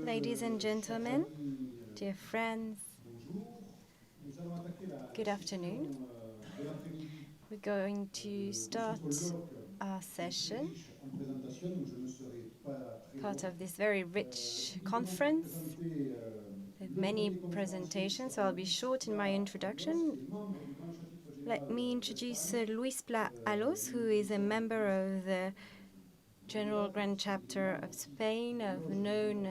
Ladies and gentlemen, dear friends, good afternoon. We're going to start our session, part of this very rich conference with many presentations, so I'll be short in my introduction. Let me introduce Luis Pla Alos, who is a member of the General Grand Chapter of Spain. I've known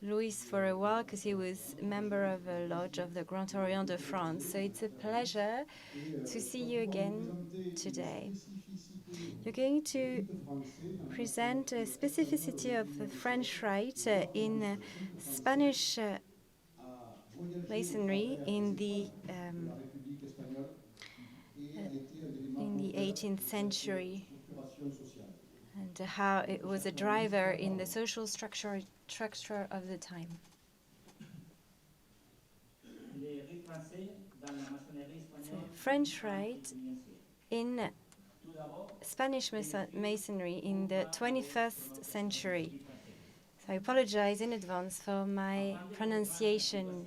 Luis for a while because he was a member of a Loge of the Grand Orient de France. So it's a pleasure to see you again today. You're going to present a specificity of the French Rite in Spanish Masonry in the 18th century, and how it was a driver in the social structure of the time. So, French Rite in Spanish Masonry in the 21st century. So I apologize in advance for my pronunciation,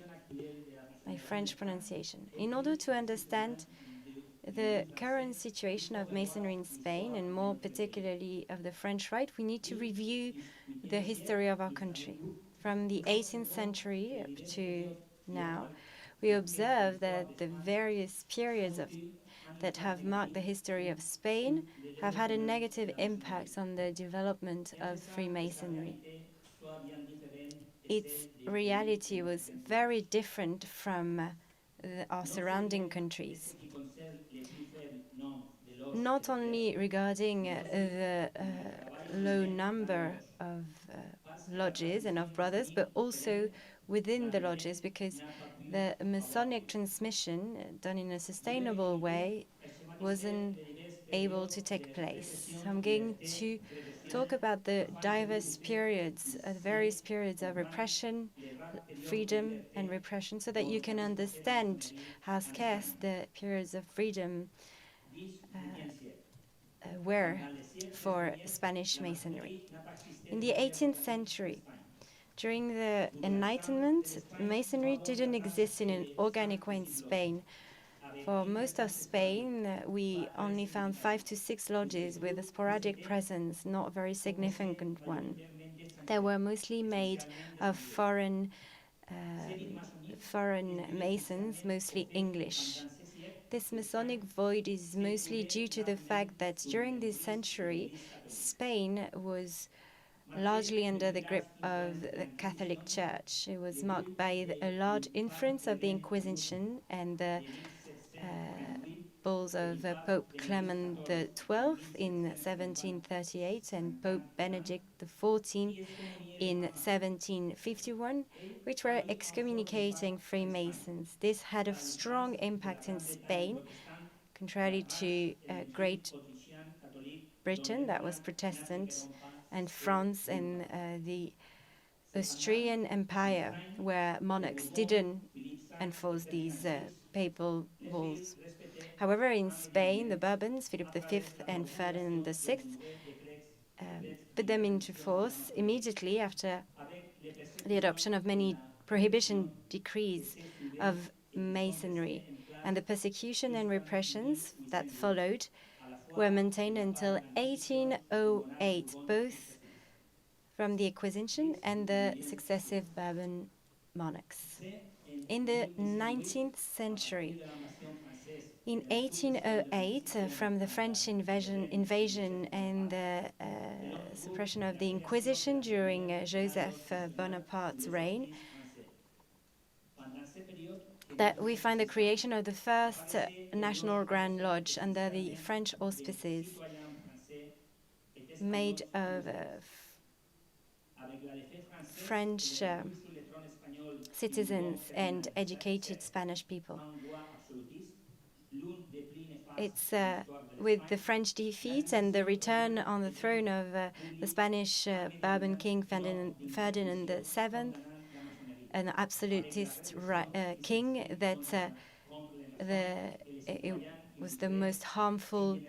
my French pronunciation. In order to understand the current situation of Masonry in Spain, and more particularly of the French Rite, we need to review the history of our country. From the 18th century up to now, we observe that the various periods that have marked the history of Spain have had a negative impact on the development of Freemasonry. Its reality was very different from our surrounding countries. Not only regarding the low number of lodges and of brothers, but also within the lodges, because the Masonic transmission done in a sustainable way wasn't able to take place. So I'm going to talk about the diverse periods, various periods of repression, freedom, and repression, so that you can understand how scarce the periods of freedom were for Spanish Masonry. In the 18th century, during the Enlightenment, Masonry didn't exist in an organic way in Spain. For most of Spain, we only found 5 to 6 lodges with a sporadic presence, not a very significant one. They were mostly made of foreign Masons, mostly English. This Masonic void is mostly due to the fact that during this century, Spain was largely under the grip of the Catholic Church. It was marked by a large influence of the Inquisition and the bulls of Pope Clement XII in 1738 and Pope Benedict XIV in 1751, which were excommunicating Freemasons. This had a strong impact in Spain, contrary to Great Britain, that was Protestant, and France and the Austrian Empire, where monarchs didn't enforce these papal bulls. However, in Spain, the Bourbons, Philip V and Ferdinand VI, put them into force immediately after the adoption of many prohibition decrees of Masonry, and the persecution and repressions that followed were maintained until 1808, both from the Inquisition and the successive Bourbon monarchs. In the 19th century, in 1808, from the French invasion and the suppression of the Inquisition during Joseph Bonaparte's reign, that we find the creation of the first National Grand Lodge under the French auspices, made of French citizens and educated Spanish people. It's with the French defeat and the return on the throne of the Spanish Bourbon king Ferdinand VII, an absolutist king, that it was the most harmful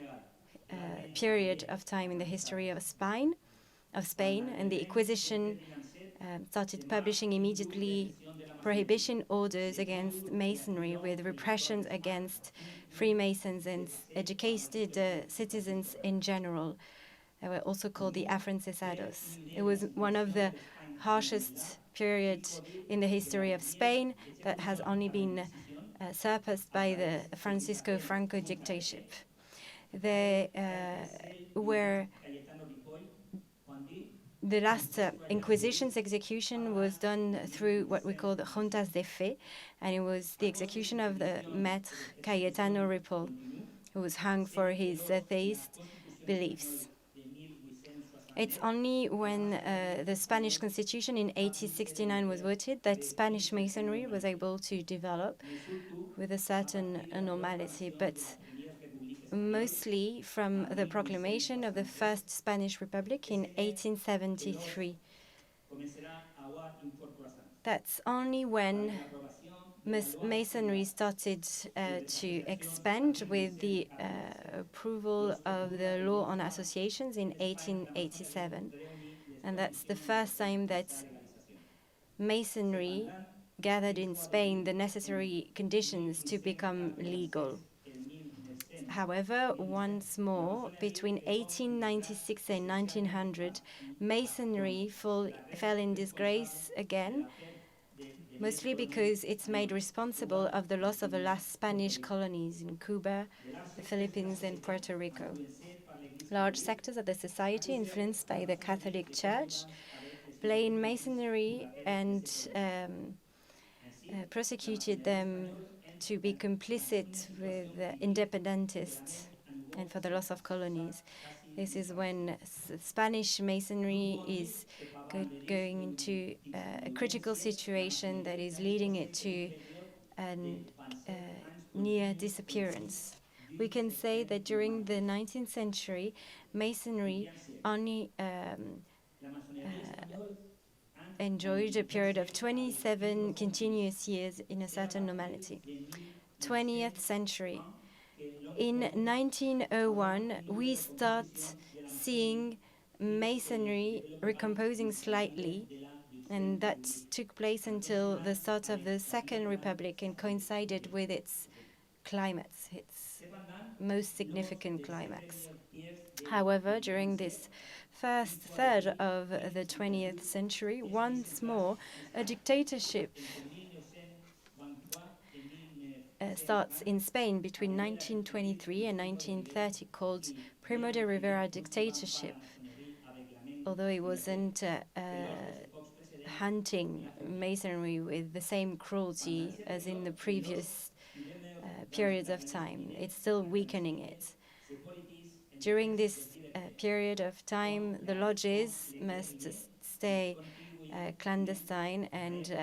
period of time in the history of Spain, and the Inquisition started publishing immediately prohibition orders against Masonry, with repressions against Freemasons and educated citizens in general. They were also called the afrancesados. It was one of the harshest periods in the history of Spain that has only been surpassed by the Francisco Franco dictatorship. They were the last Inquisition's execution was done through what we call the juntas de fe, and it was the execution of the Maître Cayetano Ripoll, who was hung for his atheist beliefs. It's only when the Spanish Constitution in 1869 was voted that Spanish Masonry was able to develop with a certain normality, but mostly from the proclamation of the First Spanish Republic in 1873. That's only when Masonry started to expand with the approval of the law on associations in 1887. And that's the first time that Masonry gathered in Spain the necessary conditions to become legal. However, once more, between 1896 and 1900, Masonry fell in disgrace again, mostly because it's made responsible of the loss of the last Spanish colonies in Cuba, the Philippines, and Puerto Rico. Large sectors of the society, influenced by the Catholic Church, blamed Masonry and prosecuted them to be complicit with independentists and for the loss of colonies. This is when Spanish Masonry is going into a critical situation that is leading it to a near disappearance. We can say that during the 19th century, Masonry only enjoyed a period of 27 continuous years in a certain normality. 20th century. In 1901, we start seeing Masonry recomposing slightly, and that took place until the start of the Second Republic and coincided with its climax, its most significant climax. However, during this first third of the 20th century, once more, a dictatorship starts in Spain between 1923 and 1930, called Primo de Rivera dictatorship. Although it wasn't hunting Masonry with the same cruelty as in the previous periods of time, it's still weakening it. During this period of time, the lodges must stay clandestine and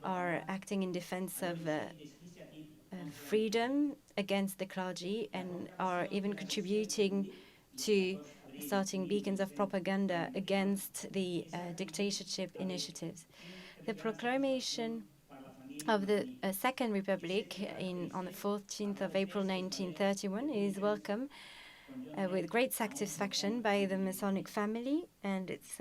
are acting in defense of freedom against the clergy, and are even contributing to starting beacons of propaganda against the dictatorship initiatives. The proclamation of the Second Republic on the 14th of April 1931 is welcome with great satisfaction by the Masonic family, and it's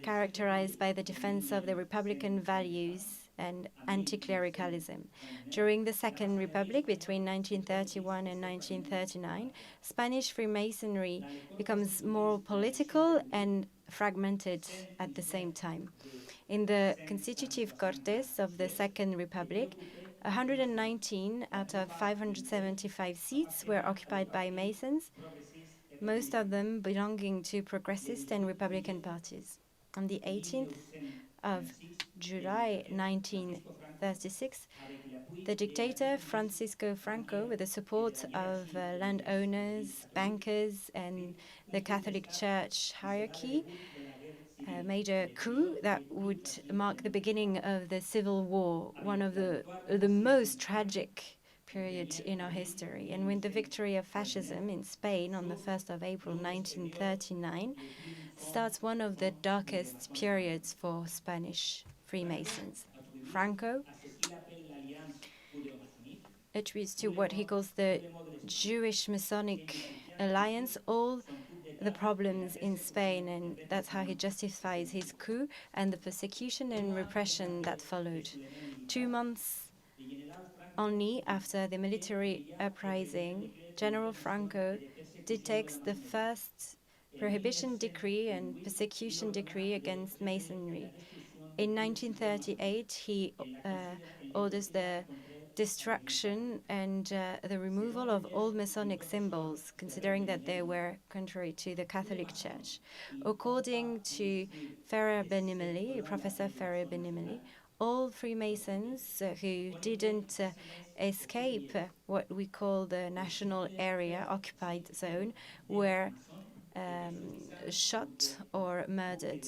characterized by the defense of the Republican values and anti-clericalism. During the Second Republic, between 1931 and 1939, Spanish Freemasonry becomes more political and fragmented at the same time. In the constitutive Cortes of the Second Republic, 119 out of 575 seats were occupied by Masons, most of them belonging to progressist and Republican parties. On the 18th of July 1936, the dictator Francisco Franco, with the support of landowners, bankers, and the Catholic Church hierarchy, made a coup that would mark the beginning of the Civil War, one of the most tragic periods in our history. And with the victory of fascism in Spain on the 1st of April 1939, starts one of the darkest periods for Spanish Freemasons. Franco attributes to what he calls the Jewish Masonic alliance all the problems in Spain, and that's how he justifies his coup and the persecution and repression that followed. 2 months only after the military uprising, General Franco dictates the first prohibition decree and persecution decree against Masonry. In 1938, he orders the destruction and the removal of all Masonic symbols, considering that they were contrary to the Catholic Church. According to Professor Ferrer Benimeli, all Freemasons who didn't escape what we call the national area, occupied zone, were shot or murdered.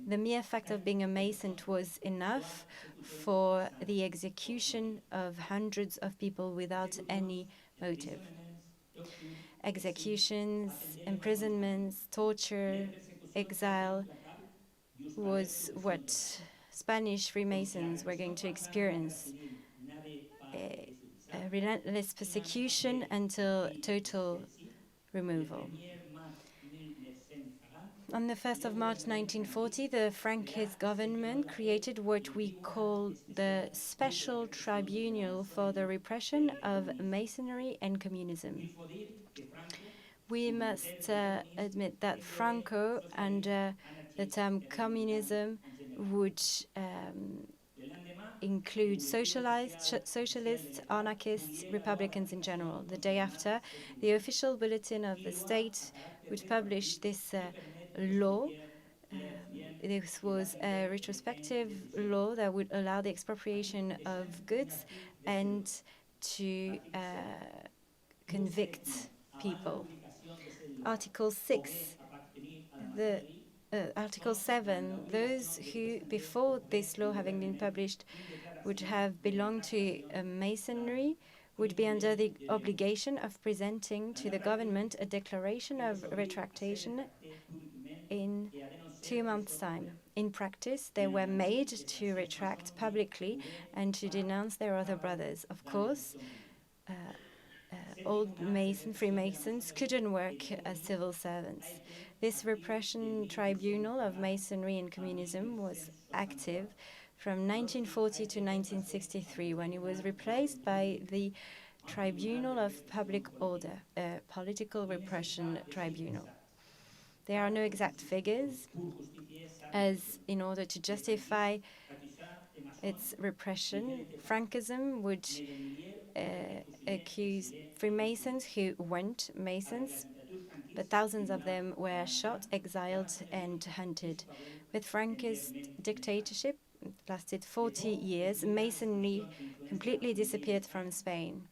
The mere fact of being a Mason was enough for the execution of hundreds of people without any motive. Executions, imprisonments, torture, exile was what Spanish Freemasons were going to experience. A relentless persecution until total removal. On the 1st of March 1940, the Franquist government created what we call the Special Tribunal for the Repression of Masonry and Communism. We must admit that Franco, under the term communism, would include socialists, anarchists, Republicans in general. The day after, the official bulletin of the state would publish this law. This was a retrospective law that would allow the expropriation of goods and to convict people. Article 6, Article 7, those who, before this law having been published, would have belonged to Masonry would be under the obligation of presenting to the government a declaration of retractation in 2 months' time. In practice, they were made to retract publicly and to denounce their other brothers. Of course, old Freemasons couldn't work as civil servants. This repression tribunal of Masonry and communism was active from 1940 to 1963, when it was replaced by the Tribunal of Public Order, a political repression tribunal. There are no exact figures, as in order to justify its repression, Frankism would accuse Freemasons who weren't Masons, but thousands of them were shot, exiled, and hunted. With Frankist dictatorship, it lasted 40 years, Masonry completely disappeared from Spain.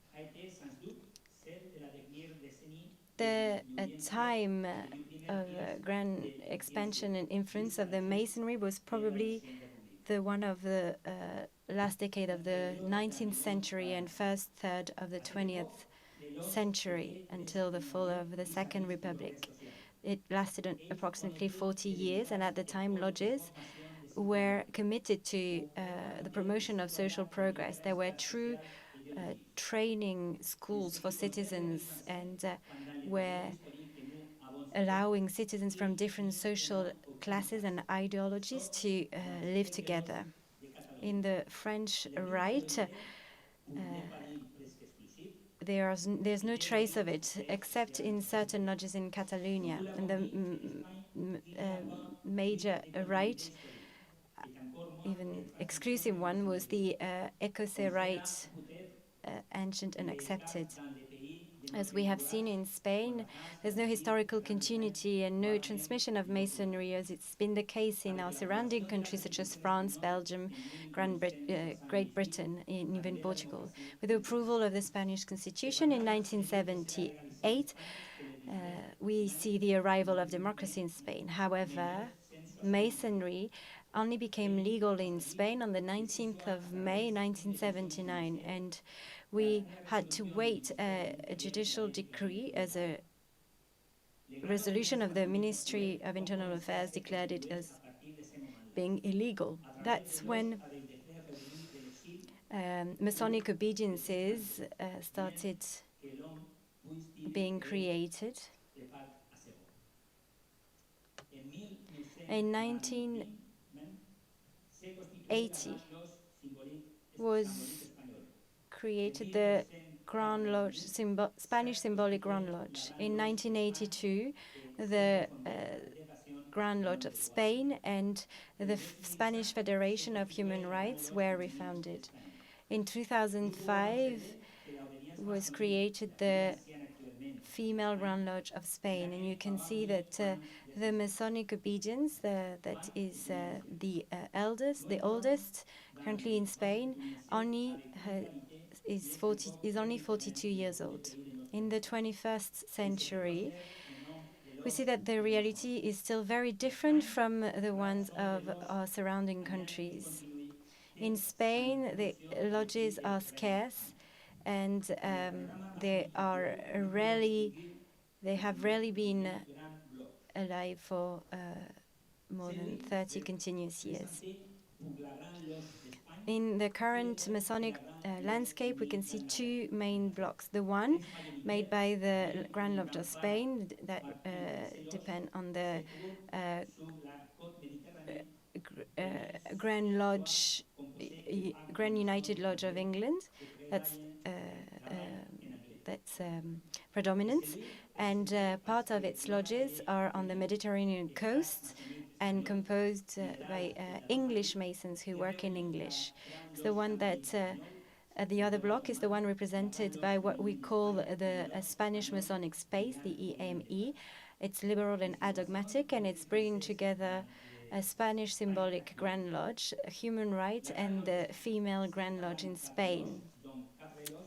The time of grand expansion and influence of the Masonry was probably the one of the last decade of the 19th century and first third of the 20th century until the fall of the Second Republic. It lasted approximately 40 years, and at the time, lodges were committed to the promotion of social progress. There were true training schools for citizens and were allowing citizens from different social classes and ideologies to live together. In the French Rite, there's no trace of it, except in certain lodges in Catalonia. And the major Rite, even exclusive one, was the Écossais Rite, ancient and accepted. As we have seen in Spain, there's no historical continuity and no transmission of Masonry, as it's been the case in our surrounding countries such as France, Belgium, Great Britain, and even Portugal. With the approval of the Spanish Constitution in 1978, we see the arrival of democracy in Spain. However, Masonry only became legal in Spain on the 19th of May 1979, and we had to wait a judicial decree as a resolution of the Ministry of Internal Affairs declared it as being illegal. That's when Masonic obediences started being created. In 1980 was created the Grand Lodge, Spanish Symbolic Grand Lodge. In 1982, the Grand Lodge of Spain and the Spanish Federation of Human Rights were refounded. In 2005 was created the Female Grand Lodge of Spain, and you can see that the Masonic obedience that is the oldest currently in Spain, is only 42 years old. In the 21st century, we see that the reality is still very different from the ones of our surrounding countries. In Spain, the lodges are scarce, and they have rarely been alive for more than 30 continuous years. In the current Masonic landscape, we can see two main blocks. The one made by the Grand Lodge of Spain that depend on the Grand United Lodge of England. That's predominant, and part of its lodges are on the Mediterranean coast and composed by English Masons who work in English. It's the one that the other block is the one represented by what we call the Spanish Masonic space, the EME. It's liberal and adogmatic, and it's bringing together a Spanish Symbolic Grand Lodge, a Human Rights, and the Female Grand Lodge in Spain.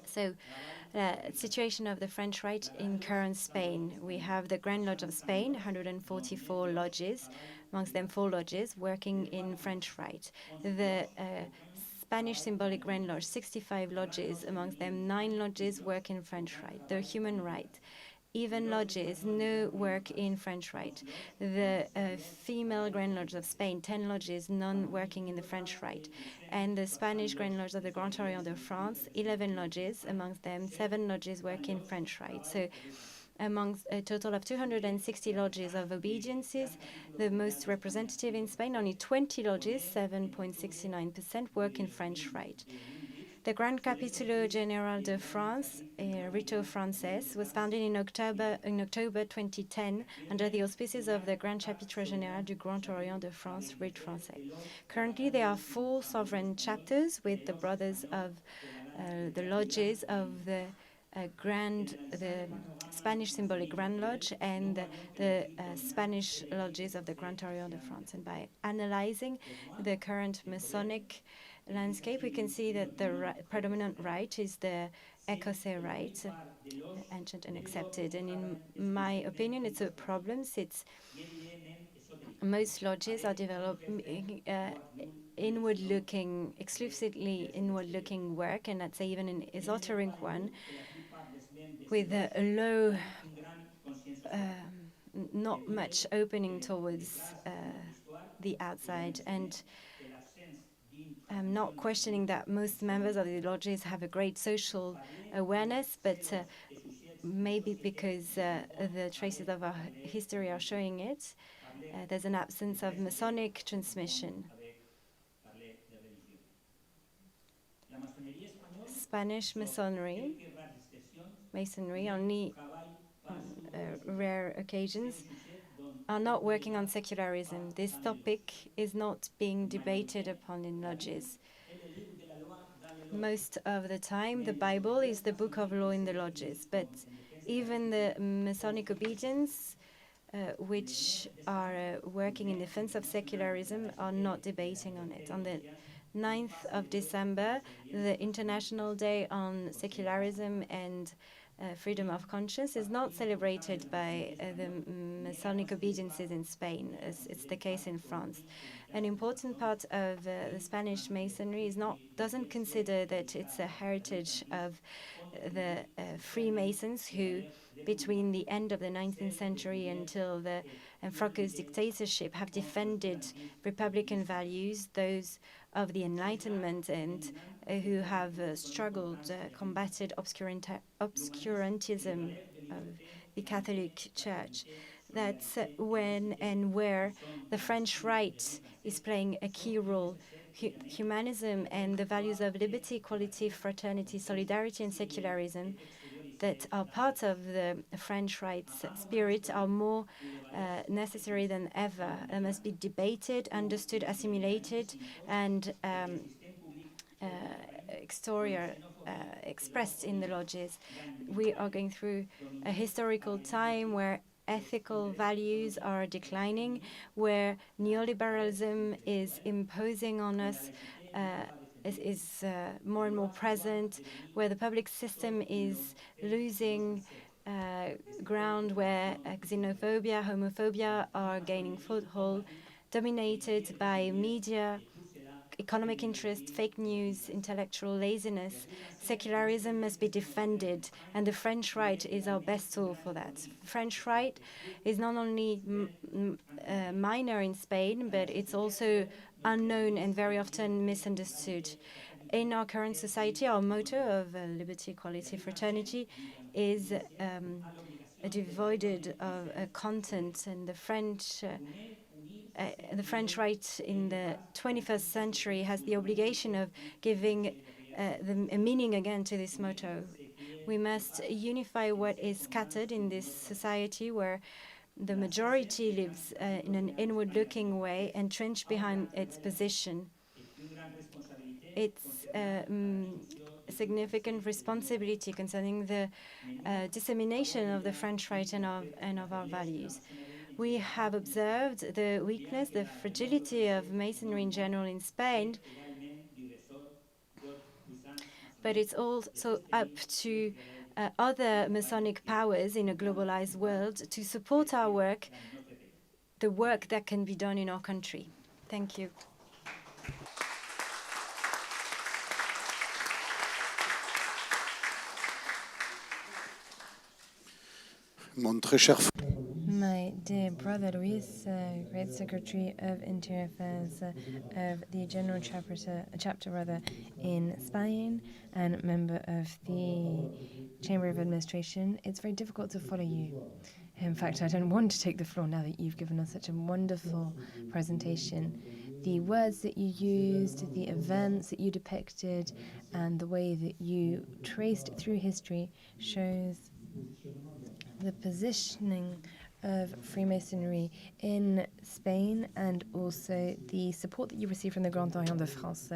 So, situation of the French Rite in current Spain. We have the Grand Lodge of Spain, 144 lodges, amongst them 4 lodges working in French Rite. The Spanish Symbolic Grand Lodge, 65 lodges, amongst them 9 lodges work in French Rite. The Human Rite, even lodges, no work in French Rite. The Female Grand Lodge of Spain, 10 lodges, none working in the French Rite. And the Spanish Grand Lodge of the Grand Orient de France, 11 lodges, amongst them 7 lodges work in French Rite. So amongst a total of 260 lodges of obediences, the most representative in Spain, only 20 lodges, 7.69%, work in French Rite. The Grand Capitulo Général de France, Rite Français, was founded in October 2010 under the auspices of the Grand Chapitre Général du Grand Orient de France, Rite Français. Currently, there are 4 sovereign chapters with the brothers of the lodges of the Spanish Symbolic Grand Lodge and the Spanish lodges of the Grand Orient de France. And by analyzing the current Masonic landscape, we can see that the predominant rite is the Écossais rite, ancient and accepted. And in my opinion, it's a problem since most lodges are developing inward-looking, exclusively inward-looking work, and that's even an esoteric one, with a low, not much opening towards the outside. And I'm not questioning that most members of the lodges have a great social awareness, but maybe because the traces of our history are showing it, there's an absence of Masonic transmission. Spanish Masonry only on rare occasions are not working on secularism. This topic is not being debated upon in lodges. Most of the time, the Bible is the book of law in the lodges, but even the Masonic obedience, which are working in defense of secularism, are not debating on it. On the 9th of December, the International Day on Secularism and Freedom of Conscience is not celebrated by the Masonic obediences in Spain, as it's the case in France. An important part of the Spanish Masonry doesn't consider that it's a heritage of the Freemasons who, between the end of the 19th century until the Franco's dictatorship, have defended Republican values, those of the Enlightenment, and who have struggled, combated obscurantism of the Catholic Church. That's when and where the French right is playing a key role. Humanism and the values of liberty, equality, fraternity, solidarity, and secularism that are part of the French right's spirit are more necessary than ever. They must be debated, understood, assimilated, and expressed in the lodges. We are going through a historical time where ethical values are declining, where neoliberalism is imposing on us, is more and more present, where the public system is losing ground, where xenophobia, homophobia are gaining foothold, dominated by media, economic interest, fake news, intellectual laziness. Secularism must be defended, and the French right is our best tool for that. French right is not only minor in Spain, but it's also unknown and very often misunderstood. In our current society, our motto of liberty, equality, fraternity is devoid of content, and the French right in the 21st century has the obligation of giving a meaning again to this motto. We must unify what is scattered in this society where the majority lives in an inward-looking way, entrenched behind its position. It's a significant responsibility concerning the dissemination of the French right and of our values. We have observed the weakness, the fragility of Masonry in general in Spain, but it's also up to other Masonic powers in a globalized world to support our work, the work that can be done in our country. Thank you. My dear brother Luis, Great Secretary of Interior Affairs of the General Chapter in Spain and member of the Chamber of Administration, it's very difficult to follow you. In fact, I don't want to take the floor now that you've given us such a wonderful presentation. The words that you used, the events that you depicted, and the way that you traced through history shows the positioning of Freemasonry in Spain and also the support that you received from the Grand Orient de France.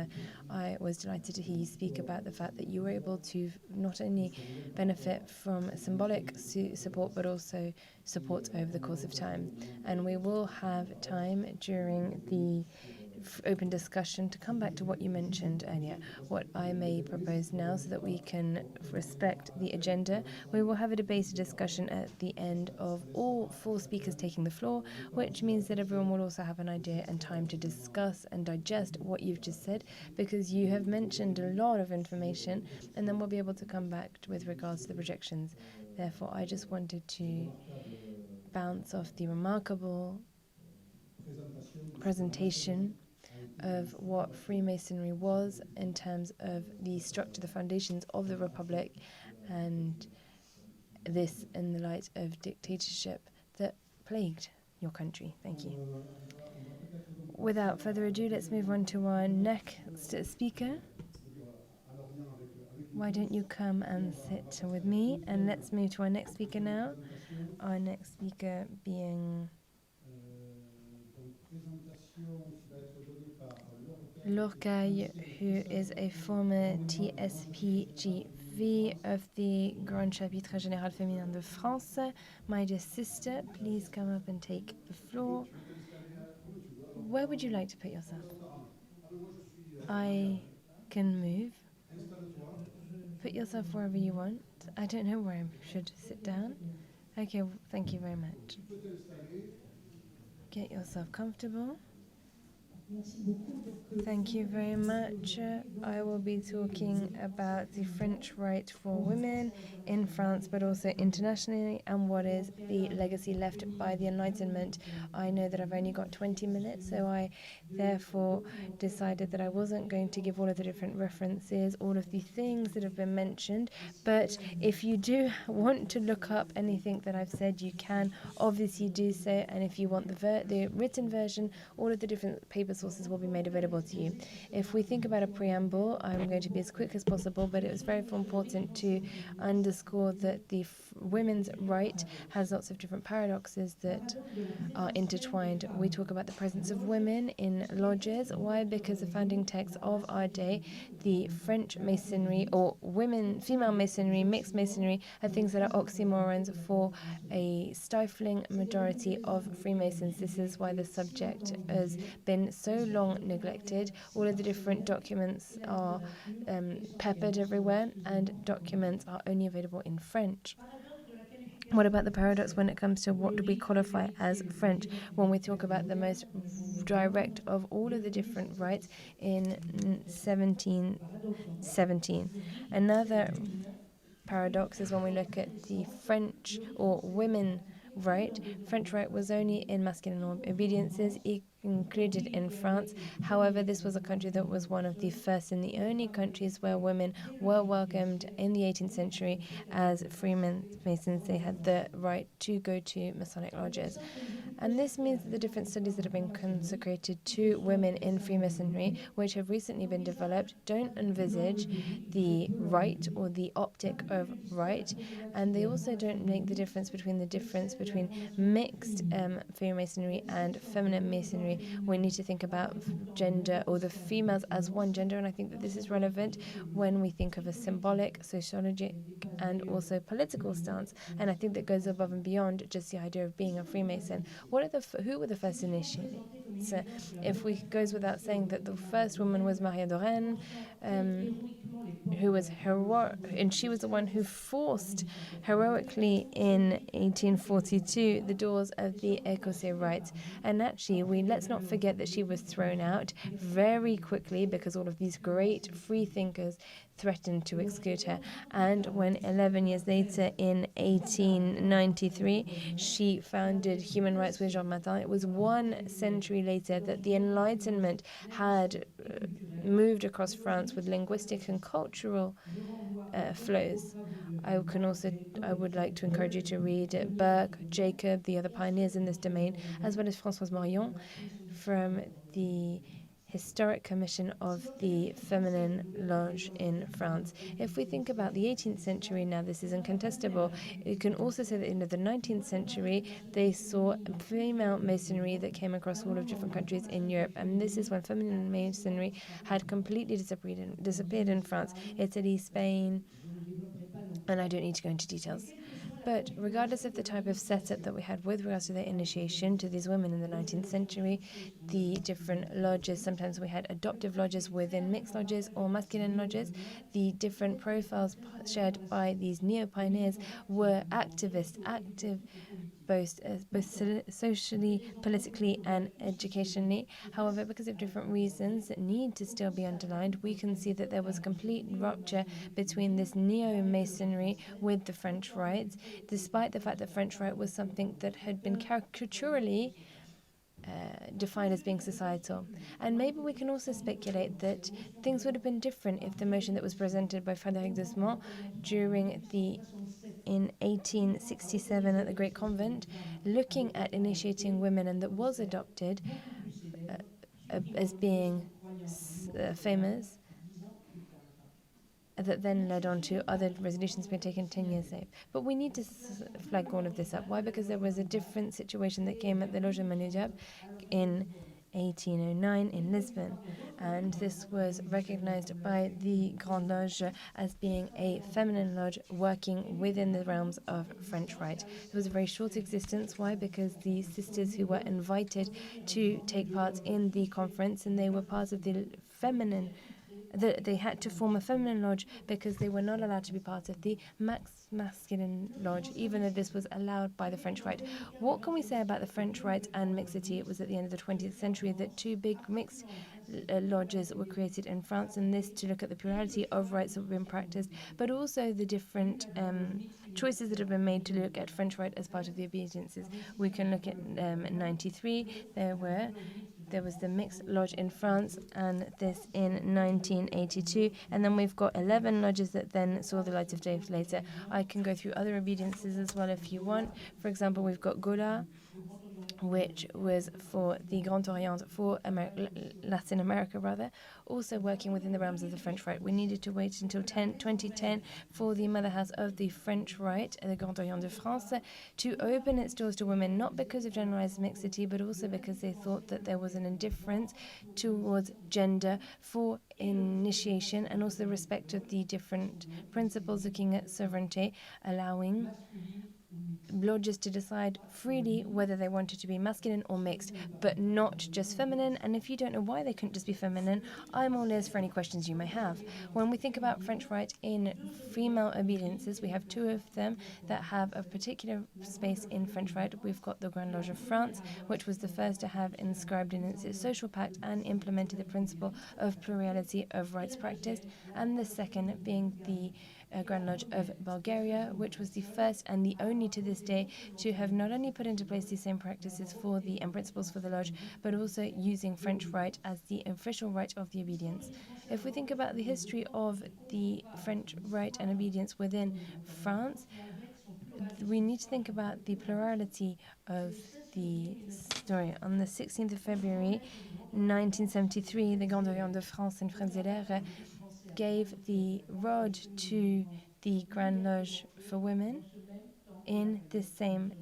I was delighted to hear you speak about the fact that you were able to not only benefit from symbolic support but also support over the course of time. And we will have time during the open discussion to come back to what you mentioned earlier, what I may propose now so that we can respect the agenda. We will have a debated discussion at the end of all 4 speakers taking the floor, which means that everyone will also have an idea and time to discuss and digest what you've just said, because you have mentioned a lot of information, and then we'll be able to come back with regards to the projections. Therefore, I just wanted to bounce off the remarkable presentation of what Freemasonry was in terms of the structure, the foundations of the Republic, and this in the light of dictatorship that plagued your country. Thank you. Without further ado, let's move on to our next speaker. Why don't you come and sit with me, and let's move to our next speaker now. Our next speaker being Laure, who is a former TSPGV of the Grand Chapitre Général Féminin de France. My dear sister, please come up and take the floor. Where would you like to put yourself? I can move. Put yourself wherever you want. I don't know where I should sit down. Okay, thank you very much. Get yourself comfortable. Thank you very much. I will be talking about the French right for women in France, but also internationally, and what is the legacy left by the Enlightenment. I know that I've only got 20 minutes, so I therefore decided that I wasn't going to give all of the different references, all of the things that have been mentioned. But if you do want to look up anything that I've said, you can obviously do so. And if you want the written version, all of the different paper sources will be made available to you. If we think about a preamble, I'm going to be as quick as possible, but it was very important to underscore that the women's right has lots of different paradoxes that are intertwined. We talk about the presence of women in lodges. Why? Because the founding texts of our day, the French masonry or female masonry, mixed masonry, are things that are oxymorons for a stifling majority of Freemasons. This is why the subject has been so long neglected. All of the different documents are peppered everywhere, and documents are only available in French. What about the paradox when it comes to what do we qualify as French when we talk about the most direct of all of the different rights in 1717? Another paradox is when we look at the French or women right. French right was only in masculine obediences, included in France. However, this was a country that was one of the first and the only countries where women were welcomed in the 18th century as Freemasons. They had the right to go to Masonic lodges. And this means that the different studies that have been consecrated to women in Freemasonry, which have recently been developed, don't envisage the right or the optic of right, and they also don't make the difference between mixed Freemasonry and feminine Masonry. We need to think about gender or the females as one gender, and I think that this is relevant when we think of a symbolic, sociologic, and also political stance. And I think that goes above and beyond just the idea of being a Freemason. Who were the first initiates? If we goes without saying that the first woman was Maria de Rennes, who was heroic, and she was the one who forced heroically in 1842 the doors of the Écossais rights. And actually, let's not forget that she was thrown out very quickly because all of these great free thinkers threatened to exclude her. And when 11 years later, in 1893, she founded Human Rights with Jean Martin, it was 1 century later that the Enlightenment had moved across France with linguistic and cultural flows. I would like to encourage you to read Burke, Jacob, the other pioneers in this domain, as well as Françoise Marion from the Historic Commission of the Feminine Loge in France. If we think about the 18th century, now this is incontestable, you can also say that in the 19th century they saw female masonry that came across all of different countries in Europe, and this is when feminine masonry had completely disappeared in France, Italy, Spain, and I don't need to go into details. But regardless of the type of setup that we had with regards to their initiation to these women in the 19th century, the different lodges, sometimes we had adoptive lodges within mixed lodges or masculine lodges, the different profiles shared by these neo-pioneers were active, both socially, politically, and educationally. However, because of different reasons that need to still be underlined, we can see that there was a complete rupture between this neo-masonry with the French rights, despite the fact that French right was something that had been caricaturally defined as being societal. And maybe we can also speculate that things would have been different if the motion that was presented by Frédéric Desmond in 1867 at the Great Convent, looking at initiating women, and that was adopted as being famous, that then led on to other resolutions being taken 10 years later. But we need to flag all of this up. Why? Because there was a different situation that came at the Loge Manujab in 1809 in Lisbon, and this was recognized by the Grande Loge as being a feminine lodge working within the realms of French right. It was a very short existence. Why? Because the sisters who were invited to take part in the conference, and they were part of the feminine they had to form a feminine lodge because they were not allowed to be part of the masculine lodge, even though this was allowed by the French Rite. What can we say about the French Rite and mixity? It was at the end of the 20th century that two big mixed lodges were created in France, and this to look at the plurality of rites that have been practiced, but also the different choices that have been made to look at French Rite as part of the obediences. We can look at 93, there was the mixed lodge in France, and this in 1982, and then we've got 11 lodges that then saw the light of day later. I can go through other obediences as well if you want. For example, we've got Gola, which was for the Grand Orient, for Latin America rather, also working within the realms of the French Rite. We needed to wait until 2010 for the mother house of the French Rite, the Grand Orient de France, to open its doors to women, not because of generalized mixity, but also because they thought that there was an indifference towards gender for initiation, and also respect of the different principles looking at sovereignty, allowing lodges to decide freely whether they wanted to be masculine or mixed, but not just feminine. And if you don't know why they couldn't just be feminine, I'm all ears for any questions you may have. When we think about French Rite in female obediences, we have two of them that have a particular space in French Rite. We've got the Grande Loge of France, which was the first to have inscribed in its social pact and implemented the principle of plurality of rites practiced, and the second being the Grand Lodge of Bulgaria, which was the first and the only to this day to have not only put into place these same practices for the and principles for the lodge, but also using French Rite as the official rite of the obedience. If we think about the history of the French Rite and obedience within France, we need to think about the plurality of the story. On the 16th of February 1973, the Grand Orient de France and Féminine gave the rod to the Grand Loge for women in this same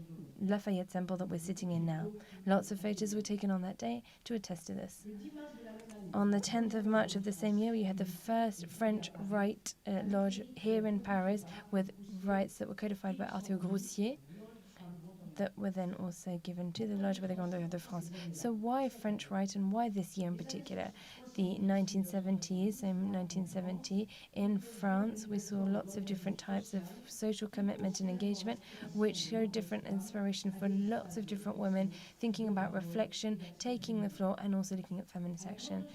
Lafayette temple that we're sitting in now. Lots of photos were taken on that day to attest to this. On the 10th of March of the same year, we had the first French Rite Lodge here in Paris, with rites that were codified by Arthur Groussier, that were then also given to the Lodge by the Grand Orient de France. So why French Rite, and why this year in particular? The 1970s, so 1970, in France, we saw lots of different types of social commitment and engagement, which showed different inspiration for lots of different women, thinking about reflection, taking the floor, and also looking at feminist action.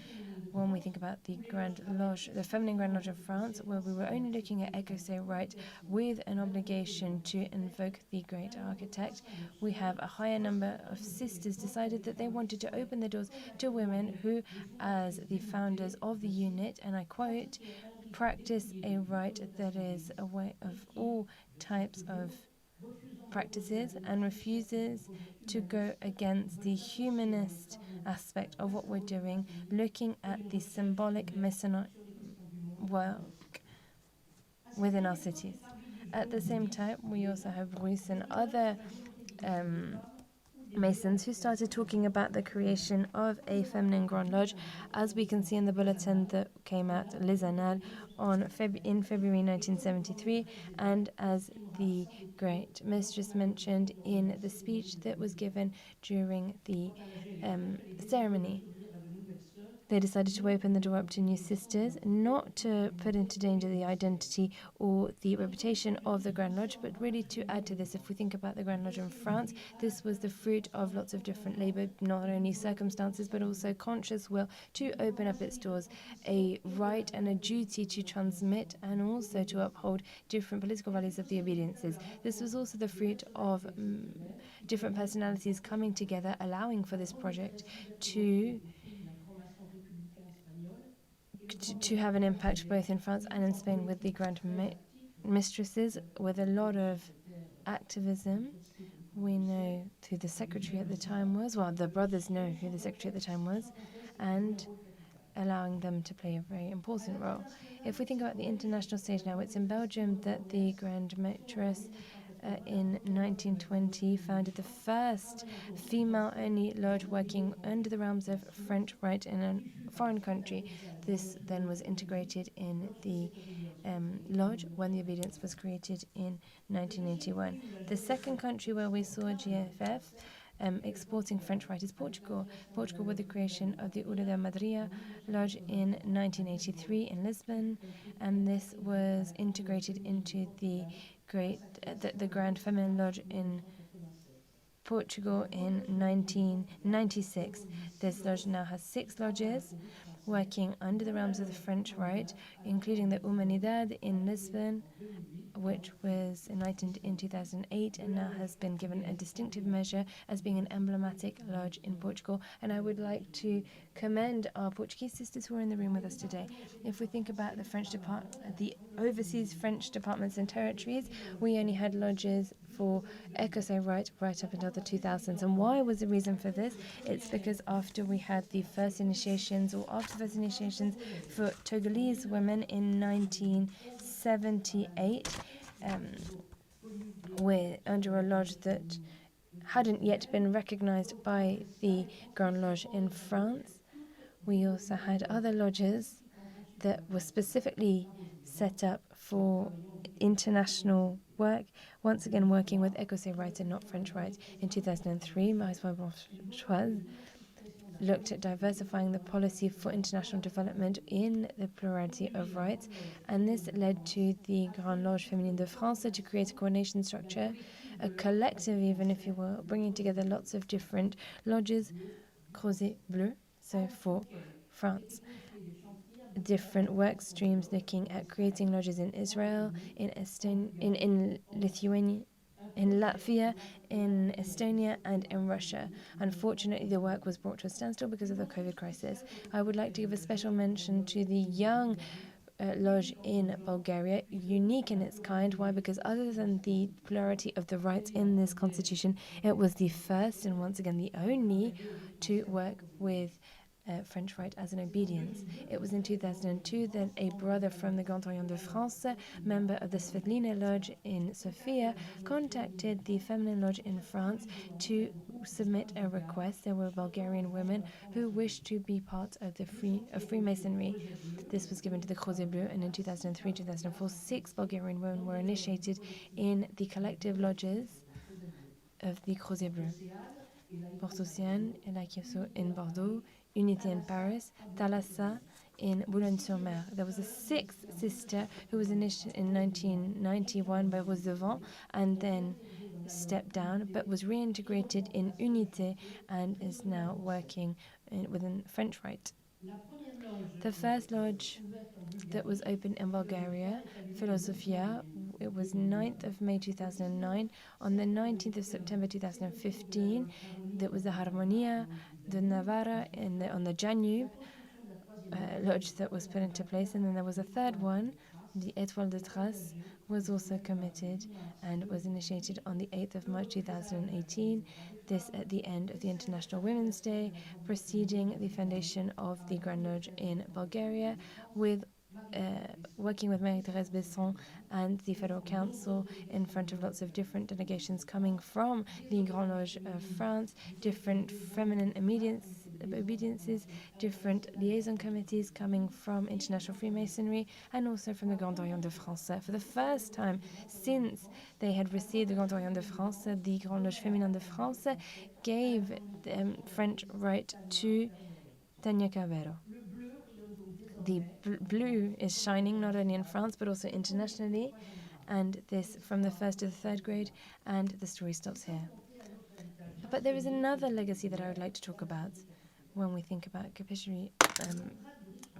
When we think about the Grand Loge, the Feminine Grand Loge of France, where we were only looking at Écossais Rite with an obligation to invoke the great architect, we have a higher number of sisters decided that they wanted to open the doors to women who, as the founders of the unit, and I quote, practice a rite that is a way of all types of practices and refuses to go against the humanist aspect of what we're doing, looking at the symbolic Masonic work within our cities. At the same time, we also have Bruce and other Masons who started talking about the creation of a feminine Grand Lodge, as we can see in the bulletin that came out, Les Annales, in February 1973, and as the great mistress mentioned in the speech that was given during the ceremony. They decided to open the door up to new sisters, not to put into danger the identity or the reputation of the Grand Lodge, but really to add to this. If we think about the Grand Lodge in France, this was the fruit of lots of different labour, not only circumstances, but also conscious will to open up its doors, a right and a duty to transmit and also to uphold different political values of the obediences. This was also the fruit of different personalities coming together, allowing for this project to have an impact both in France and in Spain, with the Grand Mistresses, with a lot of activism. We know who the secretary at the time was, well, the brothers know who the secretary at the time was, and allowing them to play a very important role. If we think about the international stage now, it's in Belgium that the Grand Maîtresse in 1920 founded the first female-only lodge working under the realms of French Rite in a foreign country. This then was integrated in the lodge when the obedience was created in 1981. The second country where we saw GFF exporting French writers to Portugal. Portugal with the creation of the Order da Madria Lodge in 1983 in Lisbon, and this was integrated into the Grand Feminine Lodge in Portugal in 1996. This lodge now has 6 lodges working under the realms of the French Rite, including the Humanidad in Lisbon, which was enlightened in 2008 and now has been given a distinctive measure as being an emblematic lodge in Portugal. And I would like to commend our Portuguese sisters who are in the room with us today. If we think about the overseas French departments and territories, we only had lodges for Écossais Rite right up until the 2000s. And why was the reason for this? It's because after we had the first initiations for Togolese women in 1978, we're under a lodge that hadn't yet been recognized by the Grande Loge in France. We also had other lodges that were specifically set up for international work, once again working with Écossais Rite and not French Rite. In 2003, Marie-Soise Blanchoise looked at diversifying the policy for international development in the plurality of rights, and this led to the Grande Loge Féminine de France to create a coordination structure, a collective even, if you will, bringing together lots of different lodges, Crozet Bleu, so for France. Different work streams looking at creating lodges in Israel, in Lithuania, in Latvia, in Estonia, and in Russia. Unfortunately, the work was brought to a standstill because of the COVID crisis. I would like to give a special mention to the young lodge in Bulgaria, unique in its kind. Why? Because other than the plurality of the rights in this constitution, it was the first and once again the only to work with French Rite as an obedience. It was in 2002 that a brother from the Grand Orient de France, member of the Svetlina Lodge in Sofia, contacted the Feminine Lodge in France to submit a request. There were Bulgarian women who wished to be part of Freemasonry. This was given to the Crozet Bleu, and in 2003-2004, 6 Bulgarian women were initiated in the collective lodges of the Crozet Bleu. Port-Océane, Elakiaso in Bordeaux, Unité in Paris, Thalassa in Boulogne-sur-Mer. There was a 6th sister who was initiated in 1991 by Rose Devant and then stepped down, but was reintegrated in Unité and is now working within French Rite. The first lodge that was opened in Bulgaria, Philosophia, it was 9th of May 2009. On the 19th of September 2015, there was the Harmonia de Navarra on the Danube lodge that was put into place. And then there was a third one, the Étoile de Trace, was also committed and was initiated on the 8th of March 2018. This at the end of the International Women's Day, preceding the foundation of the Grand Lodge in Bulgaria, with working with Maîtresse and the Federal Council in front of lots of different delegations coming from the Grande Loge of France, different feminine obediences, different liaison committees coming from International Freemasonry, and also from the Grand Orient de France. For the first time since they had received the Grand Orient de France, the Grande Loge Féminin de France gave French Rite to Tania Carvero. The blue is shining not only in France but also internationally, and this from the 1st to the 3rd grade, and the story stops here. But there is another legacy that I would like to talk about when we think about capillary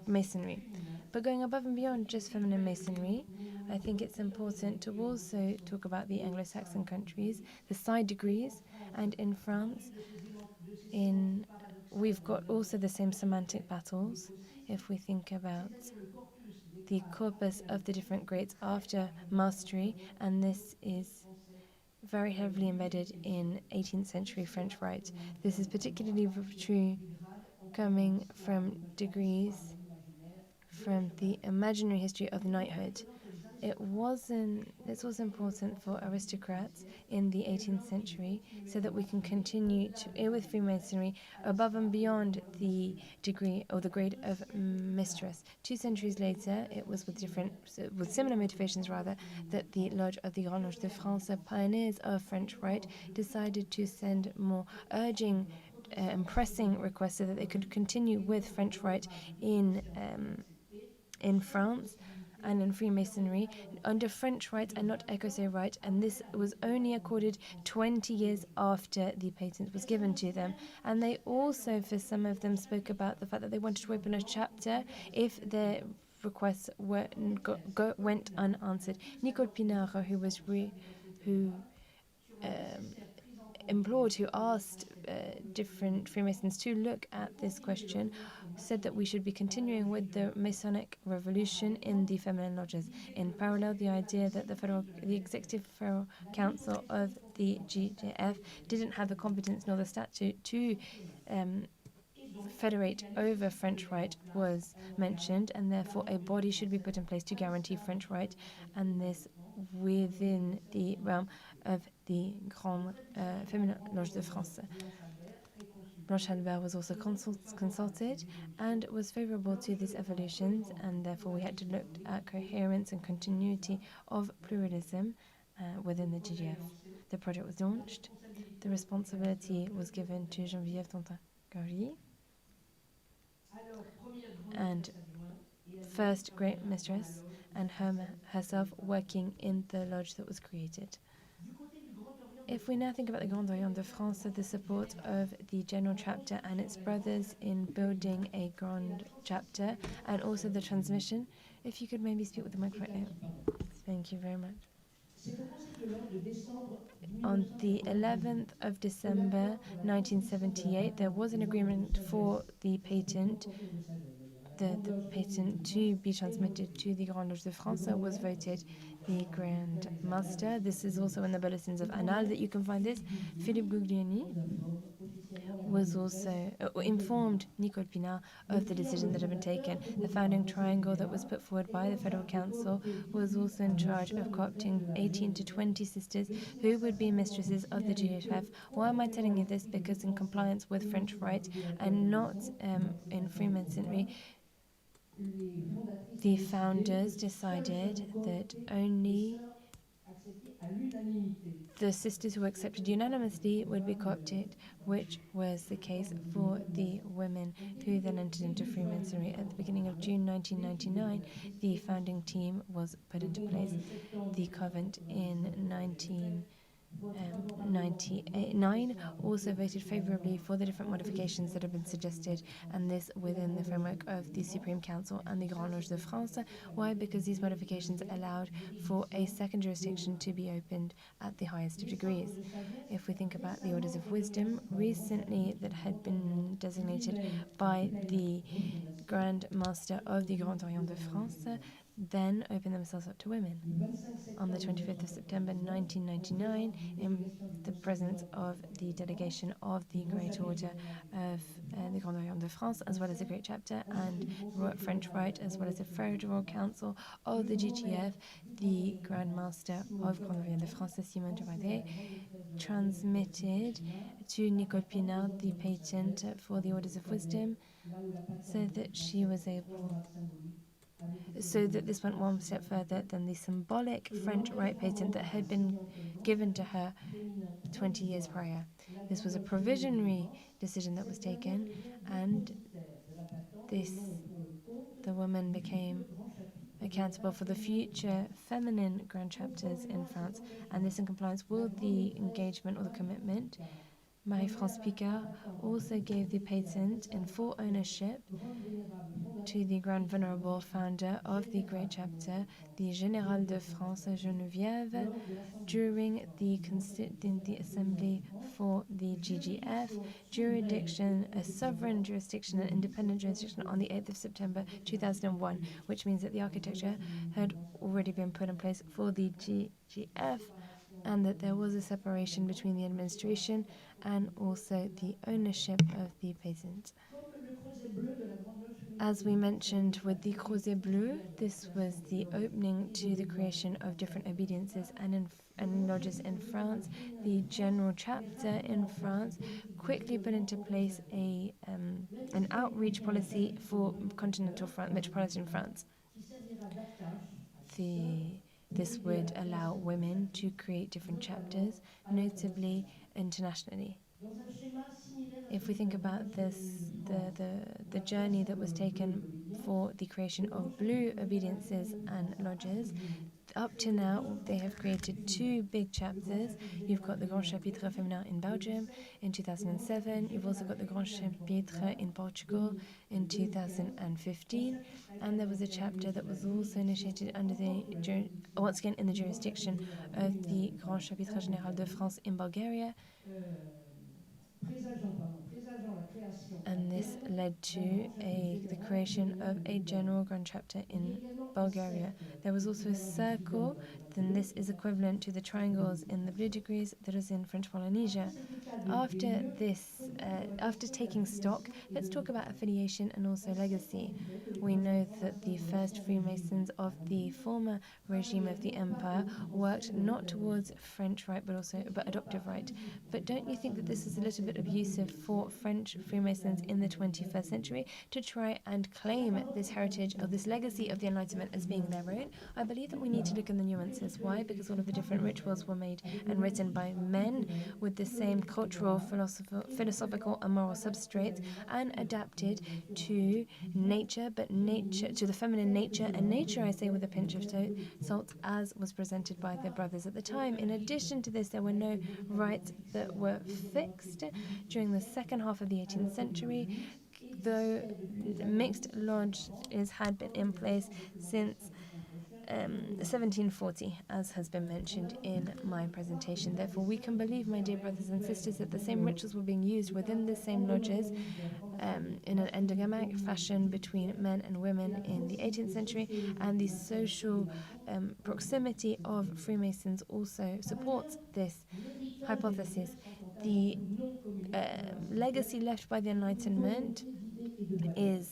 masonry. But going above and beyond just feminine masonry, I think it's important to also talk about the Anglo-Saxon countries, the side degrees, and in France, we've got also the same semantic battles. If we think about the corpus of the different grades after mastery, and this is very heavily embedded in 18th century French Rite. This is particularly true coming from degrees from the imaginary history of knighthood. this was important for aristocrats in the 18th century so that we can continue with Freemasonry above and beyond the degree or the grade of mistress. 2 centuries later, it was with similar motivations rather, that the Lodge of the Grande Loge de France, pioneers of French Rite, decided to send more urging and pressing requests so that they could continue with French Rite in France and in Freemasonry under French Rite and not Écossais Rite, and this was only accorded 20 years after the patent was given to them. And they also, for some of them, spoke about the fact that they wanted to open a chapter if their requests went unanswered. Nicole Pinard, who asked different Freemasons to look at this question, said that we should be continuing with the Masonic revolution in the feminine lodges. In parallel, the idea that the Executive Federal Council of the GCGFF didn't have the competence nor the statute to federate over French Rite was mentioned, and therefore a body should be put in place to guarantee French Rite, and this within the realm of the Grande Féminin Loge de France. Blanche-Albert was also consulted and was favourable to these evolutions, and therefore we had to look at coherence and continuity of pluralism within the GGF. The project was launched. The responsibility was given to Geneviève Tantin-Garrigues, and first great mistress, and herself working in the lodge that was created. If we now think about the Grand Orient de France, the support of the General Chapter and its brothers in building a Grand Chapter, and also the transmission, if you could maybe speak with the mic right now. Thank you very much. On the 11th of December 1978, there was an agreement for the patent. The patent to be transmitted to the Grande Loge de France was voted the Grand Master. This is also in the bulletins of Annales that you can find this. Philippe Guglielmi was also informed Nicole Pinard of the decision that had been taken. The founding triangle that was put forward by the Federal Council was also in charge of co-opting 18 to 20 sisters who would be mistresses of the GHF. Why am I telling you this? Because in compliance with French Rite and not in Freemasonry, the founders decided that only the sisters who accepted unanimously would be co-opted, which was the case for the women who then entered into Freemasonry. At the beginning of June 1999, the founding team was put into place. The convent in 1999 also voted favourably for the different modifications that have been suggested, and this within the framework of the Supreme Council and the Grande Loge de France. Why? Because these modifications allowed for a second jurisdiction to be opened at the highest of degrees. If we think about the Orders of Wisdom, recently that had been designated by the Grand Master of the Grand Orient de France, then opened themselves up to women. On the 25th of September 1999, in the presence of the delegation of the Great Order of the Grand Orient de France, as well as the Great Chapter and French Rite, as well as the Federal Council of the GGF, the Grand Master of Grand Orient de France, Simone de Vadé, transmitted to Nicole Pinard the patent for the Orders of Wisdom, so that this went one step further than the symbolic French Rite patent that had been given to her 20 years prior. This was a provisionary decision that was taken, and the woman became accountable for the future feminine grand chapters in France, and this in compliance with the engagement or the commitment. Marie-France Picard also gave the patent in full ownership to the Grand Venerable founder of the Great Chapter, the Général de France Geneviève, during the assembly for the GGF jurisdiction, a sovereign jurisdiction, an independent jurisdiction on the 8th of September 2001, which means that the architecture had already been put in place for the GGF, and that there was a separation between the administration and also the ownership of the patent. As we mentioned with the Creuset Bleu, this was the opening to the creation of different obediences and lodges in France. The General Chapter in France quickly put into place an outreach policy for continental France, metropolitan France. This would allow women to create different chapters, notably internationally. If we think about this, the journey that was taken for the creation of blue obediences and lodges, up to now they have created two big chapters. You've got the Grand Chapitre Féminin in Belgium in 2007. You've also got the Grand Chapitre in Portugal in 2015. And there was a chapter that was also initiated under once again in the jurisdiction of the Grand Chapitre Général de France in Bulgaria. And this led to the creation of a general grand chapter in Bulgaria. There was also a circle, then this is equivalent to the triangles in the blue degrees that is in French Polynesia. After taking stock, let's talk about affiliation and also legacy. We know that the first Freemasons of the former regime of the empire worked not towards French right but adoptive right. But don't you think that this is a little bit abusive for French Freemasons in the 21st century to try and claim this heritage or this legacy of the Enlightenment as being their own? I believe that we need to look at the nuances. Why? Because all of the different rituals were made and written by men with the same cultural, philosophical and moral substrates and adapted to nature, but to the feminine nature, and nature I say with a pinch of salt, as was presented by the brothers at the time. In addition to this, there were no rites that were fixed during the second half of the 18th century, though mixed lodges had been in place since 1740, as has been mentioned in my presentation. Therefore, we can believe, my dear brothers and sisters, that the same rituals were being used within the same lodges in an endogamic fashion between men and women in the 18th century, and the social proximity of Freemasons also supports this hypothesis. The legacy left by the Enlightenment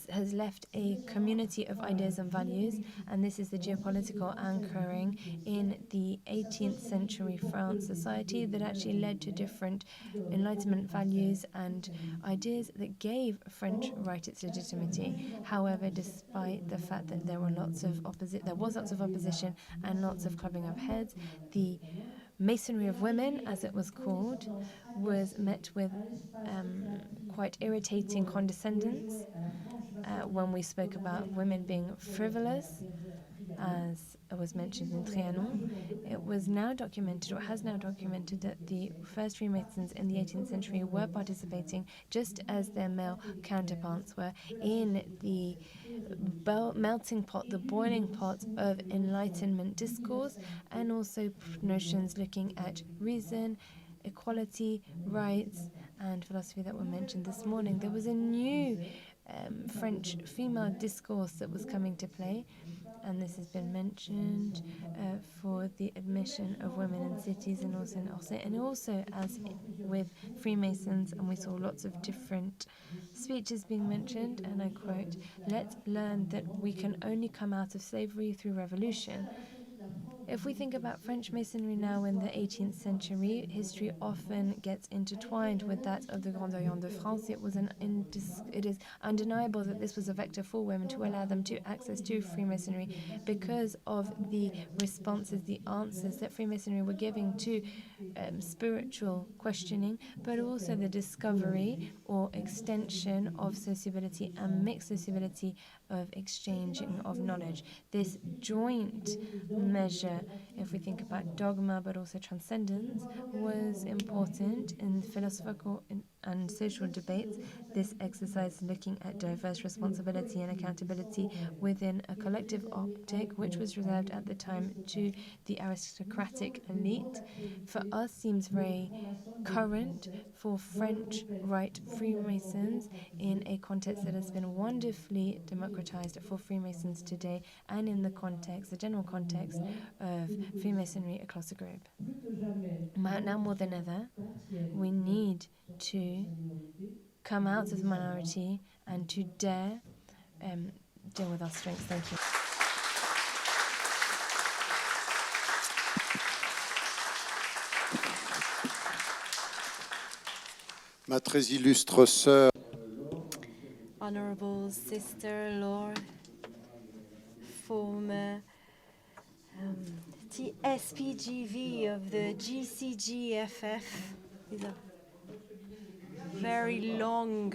has left a community of ideas and values, and this is the geopolitical anchoring in the 18th century France society that actually led to different Enlightenment values and ideas that gave French right its legitimacy. However, despite the fact that there was lots of opposition and lots of clubbing of heads, the Masonry of women, as it was called, was met with quite irritating condescendence when we spoke about women being frivolous, as was mentioned in Trianon. It was now documented, or has now documented, that the first Freemasons in the 18th century were participating, just as their male counterparts were, in the melting pot, the boiling pot of Enlightenment discourse, and also notions looking at reason, equality, rights, and philosophy that were mentioned this morning. There was a new French female discourse that was coming to play, and this has been mentioned for the admission of women in cities and also in Orient, and also as with Freemasons, and we saw lots of different speeches being mentioned, and I quote, "Let's learn that we can only come out of slavery through revolution." If we think about French Masonry now in the 18th century, history often gets intertwined with that of the Grand Orient de France. It is undeniable that this was a vector for women to allow them to access to Freemasonry because of the responses, the answers that Freemasonry were giving to spiritual questioning, but also the discovery or extension of sociability and mixed sociability of exchanging of knowledge. This joint measure, if we think about dogma but also transcendence, was important in philosophical and social debates. This exercise looking at diverse responsibility and accountability within a collective optic, which was reserved at the time to the aristocratic elite, for us seems very current for French right Freemasons in a context that has been wonderfully democratized for Freemasons today, and in the general context of Freemasonry across the globe. Now more than ever, we need to come out as a minority and to dare deal with our strengths. Thank you. Ma très illustre sœur, Honorable Sister Laure, former TSPGV of the GCGFF. These are very long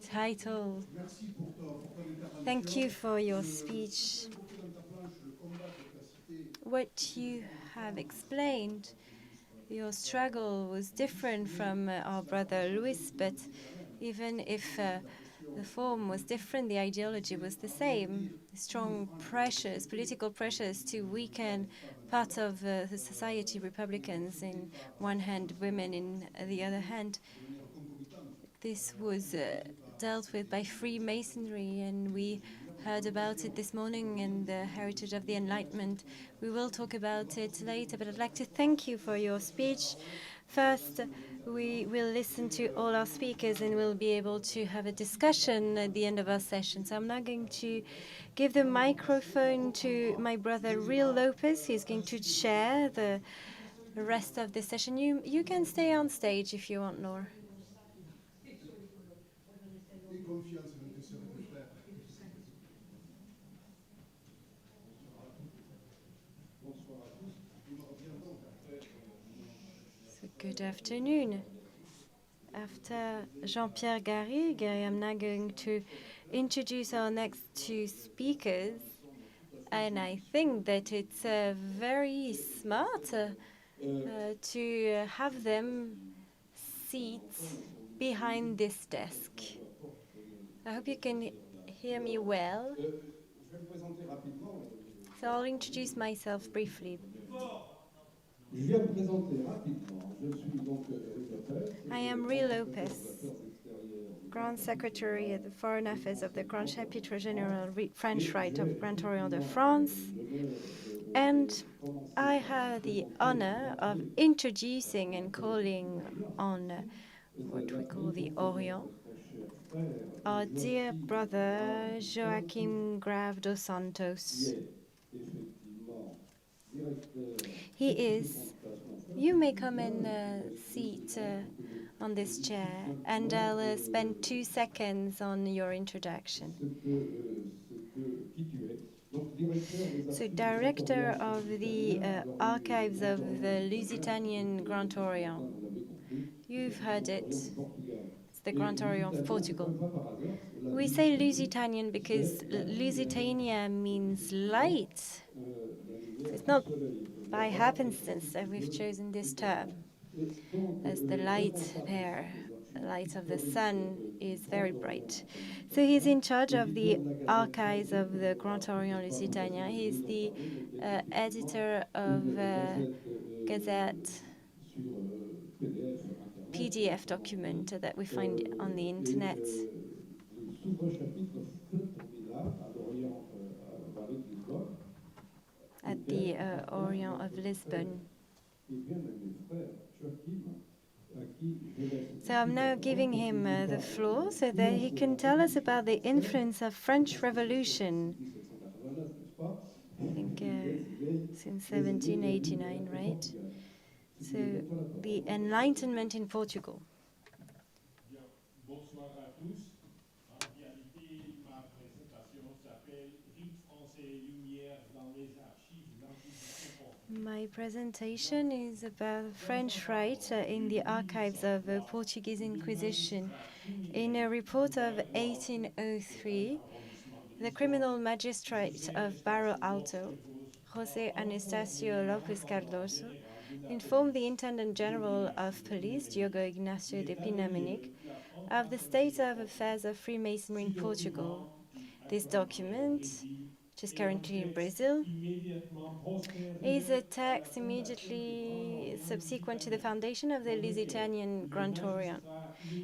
title. Thank you for your speech. What you have explained, your struggle was different from our brother Louis, but even if the form was different, the ideology was the same. Strong pressures, political pressures to weaken part of the society, Republicans in one hand, women in the other hand. This was dealt with by Freemasonry, and we heard about it this morning in the heritage of the Enlightenment. We will talk about it later, but I'd like to thank you for your speech. First, we will listen to all our speakers and we'll be able to have a discussion at the end of our session. So I'm now going to give the microphone to my brother, Real Lopes. He's going to chair the rest of the session. You can stay on stage if you want, Laure. So good afternoon. After Jean-Pierre Garrigues, I am now going to introduce our next two speakers. And I think that it's very smart to have them sit behind this desk. I hope you can hear me well. So I'll introduce myself briefly. I am Real Lopes, Grand Secretary at the Foreign Affairs of the Grand Chapitre Général French Rite of Grand Orient de France, and I have the honor of introducing and calling on what we call the Orient, our dear brother Joachim Grave dos Santos. He is. You may come and sit on this chair, and I'll spend 2 seconds on your introduction. So, Director of the Archives of the Lusitanian Grand Orient. You've heard it. It's the Grand Orient of Portugal. We say Lusitanian because Lusitania means light. So it's not by happenstance that we've chosen this term, as the light there, the light of the sun, is very bright. So he's in charge of the archives of the Grand Orient Lusitania. He's the editor of Gazette PDF document that we find on the internet. At the Orient of Lisbon. So I'm now giving him the floor so that he can tell us about the influence of French Revolution. I think since 1789, right? So the Enlightenment in Portugal. Bonsoir à tous. En réalité, ma présentation s'appelle Rite Français, Lumières dans les archives de l'Inquisition. My presentation is about French Rite in the archives of the Portuguese Inquisition. In a report of 1803, the criminal magistrate of Barro Alto, José Anastasio Lopes Cardoso, informed the Intendant General of Police, Diogo Ignacio de Pinamanique, of the state of affairs of Freemasonry in Portugal. This document, which is currently in Brazil, is a text immediately subsequent to the foundation of the Lusitanian Grand Orient,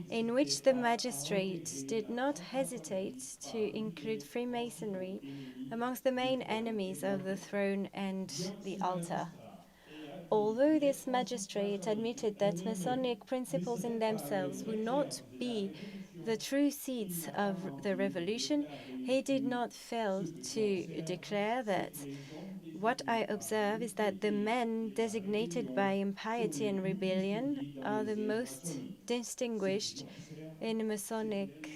in which the magistrate did not hesitate to include Freemasonry amongst the main enemies of the throne and the altar. Although this magistrate admitted that Masonic principles in themselves would not be the true seeds of the revolution, he did not fail to declare that what I observe is that the men designated by impiety and rebellion are the most distinguished in Masonic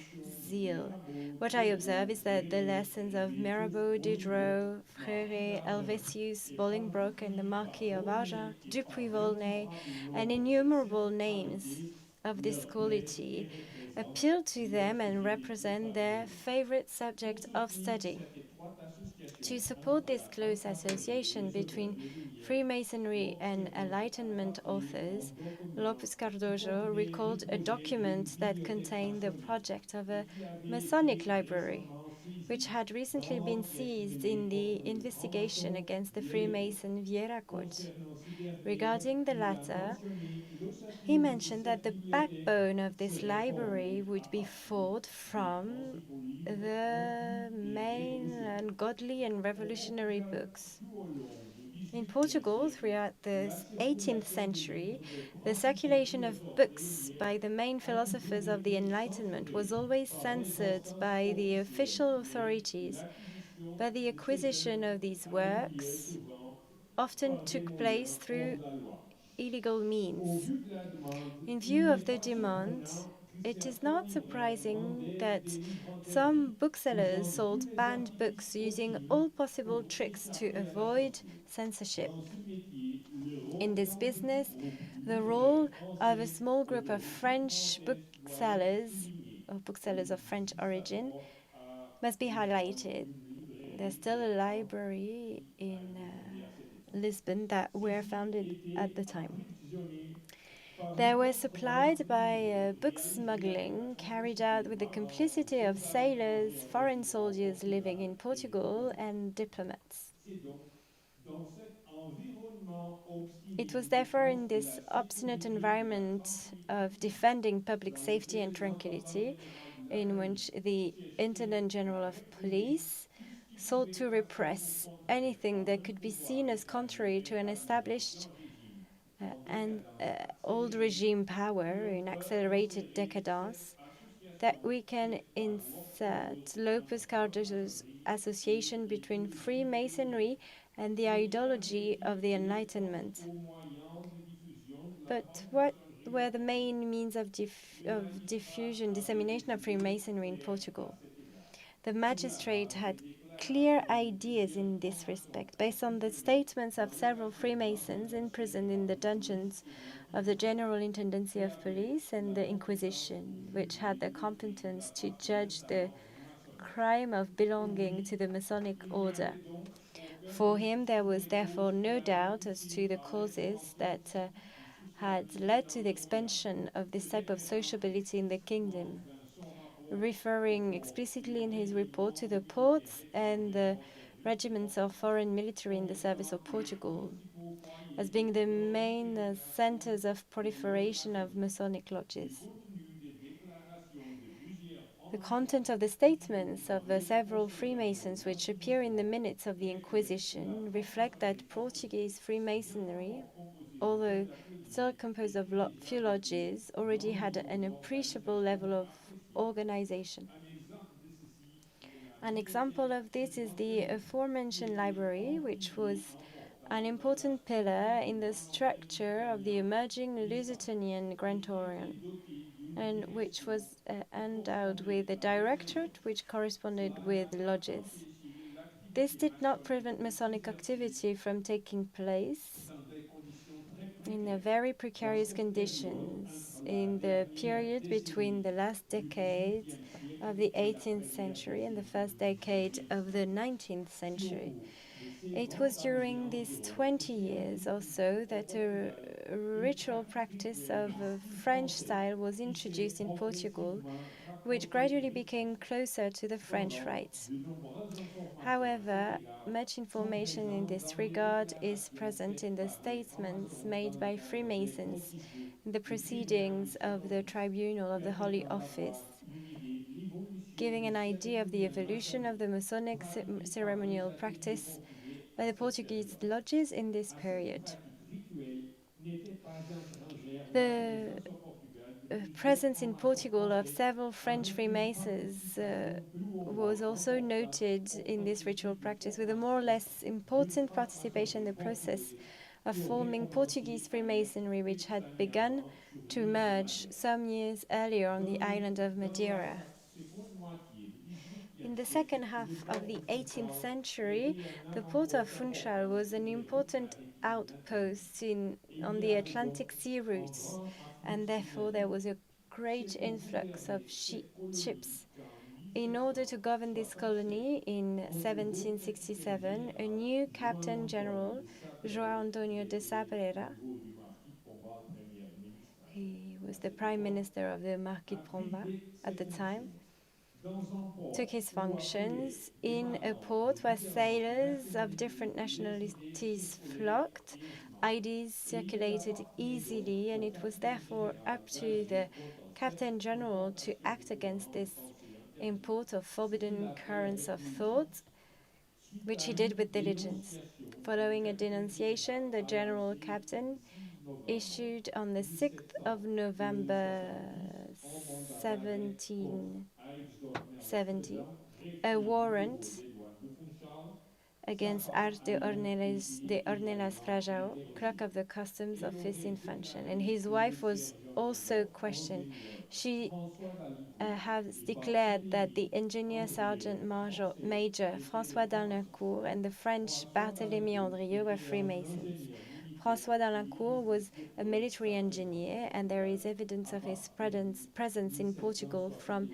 zeal. What I observe is that the lessons of Mirabeau, Diderot, Frère, Helvétius, Bolingbroke, and the Marquis of Argens, Dupuy-Volney, and innumerable names of this quality appeal to them and represent their favorite subject of study. To support this close association between Freemasonry and Enlightenment authors, Lopes Cardojo recalled a document that contained the project of a Masonic library, which had recently been seized in the investigation against the Freemason Vieira Court. Regarding the latter, he mentioned that the backbone of this library would be forged from the main and godly and revolutionary books. In Portugal, throughout the 18th century, the circulation of books by the main philosophers of the Enlightenment was always censored by the official authorities, but the acquisition of these works often took place through illegal means. In view of the demand, it is not surprising that some booksellers sold banned books using all possible tricks to avoid censorship. In this business, the role of a small group of French booksellers, or booksellers of French origin, must be highlighted. There's still a library in Lisbon that were founded at the time. They were supplied by book smuggling carried out with the complicity of sailors, foreign soldiers living in Portugal, and diplomats. It was therefore in this obstinate environment of defending public safety and tranquility in which the Intendant General of Police sought to repress anything that could be seen as contrary to an established and old regime power in accelerated decadence, that we can insert Lopes Cardojo's association between Freemasonry and the ideology of the Enlightenment. But what were the main means of diffusion, dissemination of Freemasonry in Portugal? The magistrate had clear ideas in this respect, based on the statements of several Freemasons imprisoned in the dungeons of the General Intendancy of Police and the Inquisition, which had the competence to judge the crime of belonging to the Masonic order. For him, there was therefore no doubt as to the causes that had led to the expansion of this type of sociability in the kingdom, referring explicitly in his report to the ports and the regiments of foreign military in the service of Portugal as being the main centers of proliferation of Masonic lodges. The content of the statements of the several Freemasons which appear in the minutes of the Inquisition reflect that Portuguese Freemasonry, although still composed of few lodges, already had an appreciable level of organization. An example of this is the aforementioned library, which was an important pillar in the structure of the emerging Lusitanian Grand Orient, and which was endowed with a directorate which corresponded with lodges. This did not prevent Masonic activity from taking place in very precarious conditions in the period between the last decade of the 18th century and the first decade of the 19th century. It was during these 20 years or so that a ritual practice of a French style was introduced in Portugal, which gradually became closer to the French rites. However, much information in this regard is present in the statements made by Freemasons in the proceedings of the Tribunal of the Holy Office, giving an idea of the evolution of the Masonic ceremonial practice by the Portuguese lodges in this period. The presence in Portugal of several French Freemasons was also noted in this ritual practice, with a more or less important participation in the process of forming Portuguese Freemasonry, which had begun to emerge some years earlier on the island of Madeira. In the second half of the 18th century, the port of Funchal was an important outpost on the Atlantic sea routes, and therefore there was a great influx of ships. In order to govern this colony in 1767, a new Captain General, João Antonio de Sá Pereira, he was the Prime Minister of the Marquis de Pombal at the time, took his functions in a port where sailors of different nationalities flocked. IDs circulated easily, and it was therefore up to the Captain General to act against this import of forbidden currents of thought, which he did with diligence. Following a denunciation, the General Captain issued on the 6th of November 1770 a warrant against Ars de Ornelas Frajao, clerk of the customs office in Funchal, and his wife was also questioned. She has declared that the engineer sergeant major François d'Alincourt and the French Barthélemy Andrieux were Freemasons. François d'Alincourt was a military engineer, and there is evidence of his presence in Portugal from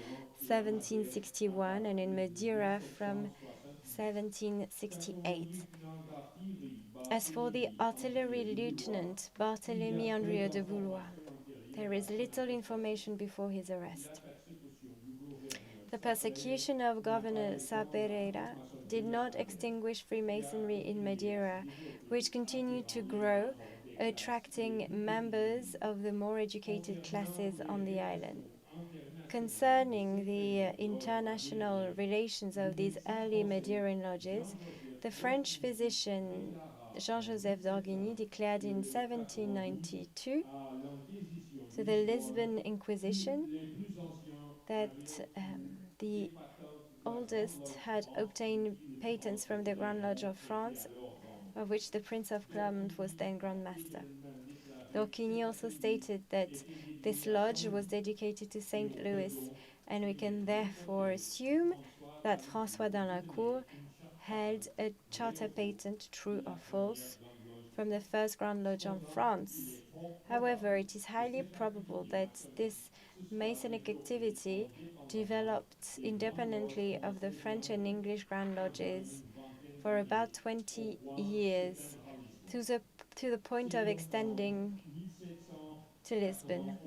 1761 and in Madeira from 1768. As for the artillery lieutenant Barthélemy Andrieux de Voulois, there is little information before his arrest. The persecution of Governor Sá Pereira did not extinguish Freemasonry in Madeira, which continued to grow, attracting members of the more educated classes on the island. Concerning the international relations of these early Madeiran lodges, the French physician Jean-Joseph d'Orgigny declared in 1792 to the Lisbon Inquisition that the oldest had obtained patents from the Grand Lodge of France, of which the Prince of Clermont was then Grand Master. D'Orgigny also stated that this lodge was dedicated to Saint Louis, and we can therefore assume that François d'Alincourt held a charter patent, true or false, from the first Grand Lodge of France. However, it is highly probable that this Masonic activity developed independently of the French and English Grand Lodges for about 20 years, to the point of extending to Lisbon.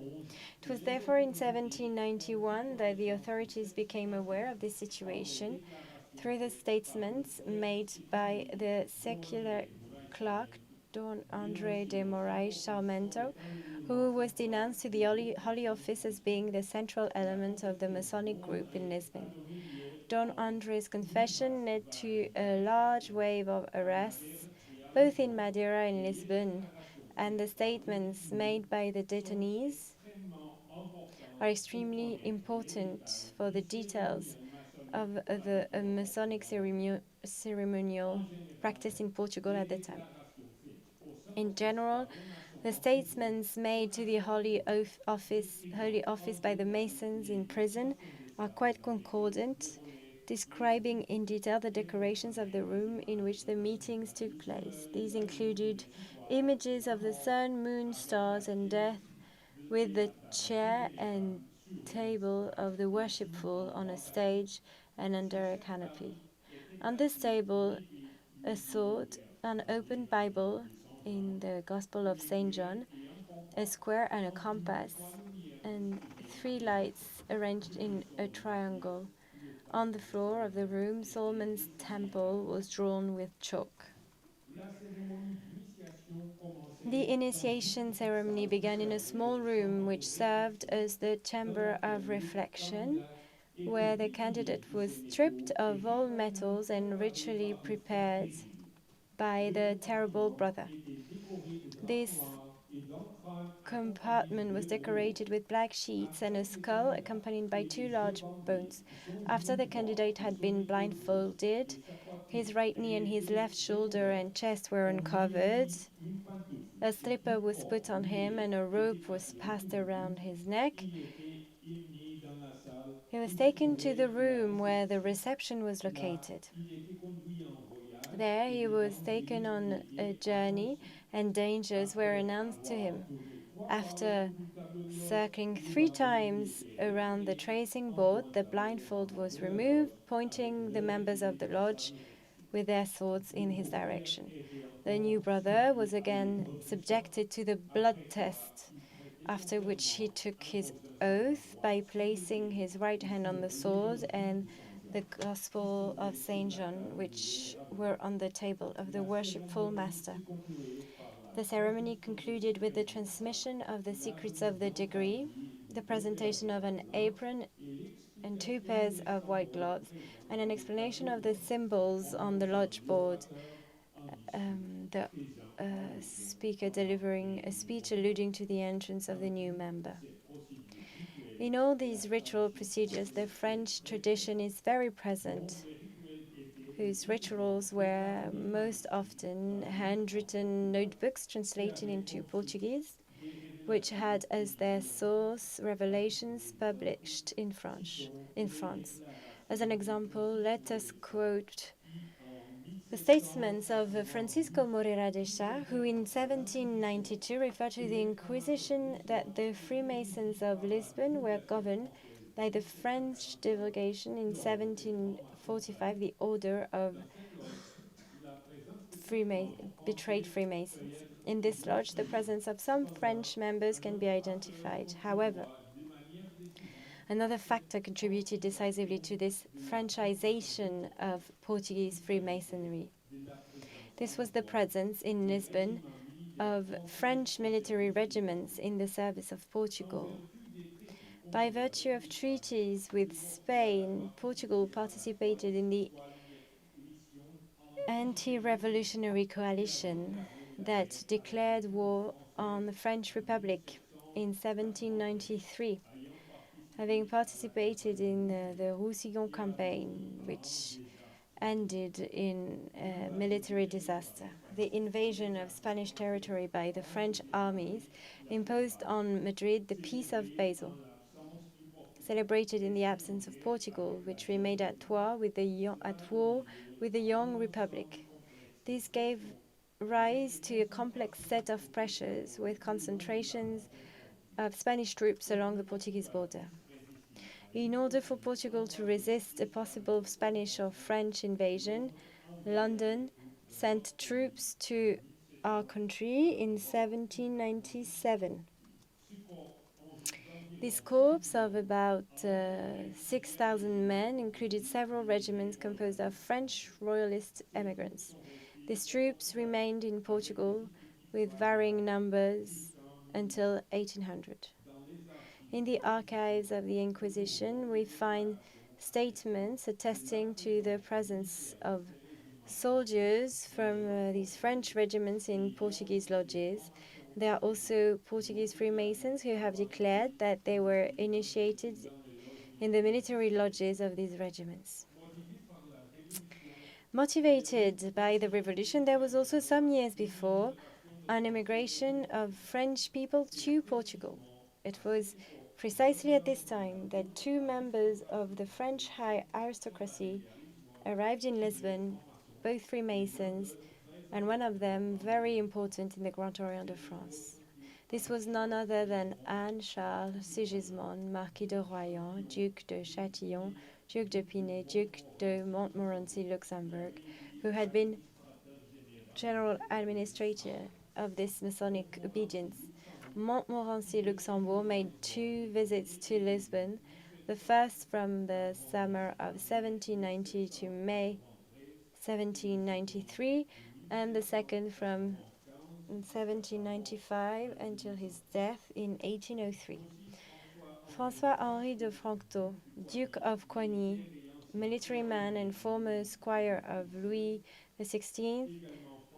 It was therefore in 1791 that the authorities became aware of this situation through the statements made by the secular clerk Don André de Moraes Sarmento, who was denounced to the Holy Office as being the central element of the Masonic group in Lisbon. Don André's confession led to a large wave of arrests, both in Madeira and Lisbon, and the statements made by the detainees are extremely important for the details of the Masonic ceremonial practice in Portugal at the time. In general, the statements made to the Holy Office by the Masons in prison are quite concordant, describing in detail the decorations of the room in which the meetings took place. These included images of the sun, moon, stars, and death, with the chair and table of the worshipful on a stage and under a canopy. On this table, a sword, an open Bible in the Gospel of St. John, a square and a compass, and 3 lights arranged in a triangle. On the floor of the room, Solomon's temple was drawn with chalk. The initiation ceremony began in a small room which served as the chamber of reflection, where the candidate was stripped of all metals and ritually prepared by the terrible brother. This compartment was decorated with black sheets and a skull accompanied by 2 large bones. After the candidate had been blindfolded, his right knee and his left shoulder and chest were uncovered. A slipper was put on him and a rope was passed around his neck. He was taken to the room where the reception was located. There he was taken on a journey and dangers were announced to him. After circling 3 times around the tracing board, the blindfold was removed, pointing the members of the lodge with their swords in his direction. The new brother was again subjected to the blood test, after which he took his oath by placing his right hand on the sword and the Gospel of Saint John, which were on the table of the worshipful master. The ceremony concluded with the transmission of the secrets of the degree, the presentation of an apron and 2 pairs of white gloves, and an explanation of the symbols on the lodge board. The speaker delivering a speech alluding to the entrance of the new member. In all these ritual procedures, the French tradition is very present, whose rituals were most often handwritten notebooks translated into Portuguese, which had as their source revelations published in France. As an example, let us quote the statements of Francisco Moreira de Sá, who in 1792 referred to the Inquisition that the Freemasons of Lisbon were governed by the French delegation in 1745, the Order of Betrayed Freemasons. In this lodge, the presence of some French members can be identified. However, another factor contributed decisively to this Franchisation of Portuguese Freemasonry. This was the presence in Lisbon of French military regiments in the service of Portugal. By virtue of treaties with Spain, Portugal participated in the anti-revolutionary coalition that declared war on the French Republic in 1793, having participated in the Roussillon campaign, which ended in a military disaster. The invasion of Spanish territory by the French armies imposed on Madrid the Peace of Basel, celebrated in the absence of Portugal, which remained at war with the young Republic. This gave rise to a complex set of pressures with concentrations of Spanish troops along the Portuguese border. In order for Portugal to resist a possible Spanish or French invasion, London sent troops to our country in 1797. This corps of about 6,000 men included several regiments composed of French royalist emigrants. These troops remained in Portugal with varying numbers until 1800. In the archives of the Inquisition, we find statements attesting to the presence of soldiers from these French regiments in Portuguese lodges. There are also Portuguese Freemasons who have declared that they were initiated in the military lodges of these regiments. Motivated by the revolution, there was also some years before an immigration of French people to Portugal. It was precisely at this time that 2 members of the French high aristocracy arrived in Lisbon, both Freemasons, and one of them very important in the Grand Orient de France. This was none other than Anne-Charles Sigismond, Marquis de Royan, Duc de Châtillon, Duc de Pinay, Duc de Montmorency, Luxembourg, who had been general administrator of this Masonic obedience. Montmorency, Luxembourg made 2 visits to Lisbon, the first from the summer of 1790 to May 1793, and the second from 1795 until his death in 1803. François-Henri de Franctot, Duke of Coigny, military man and former squire of Louis XVI,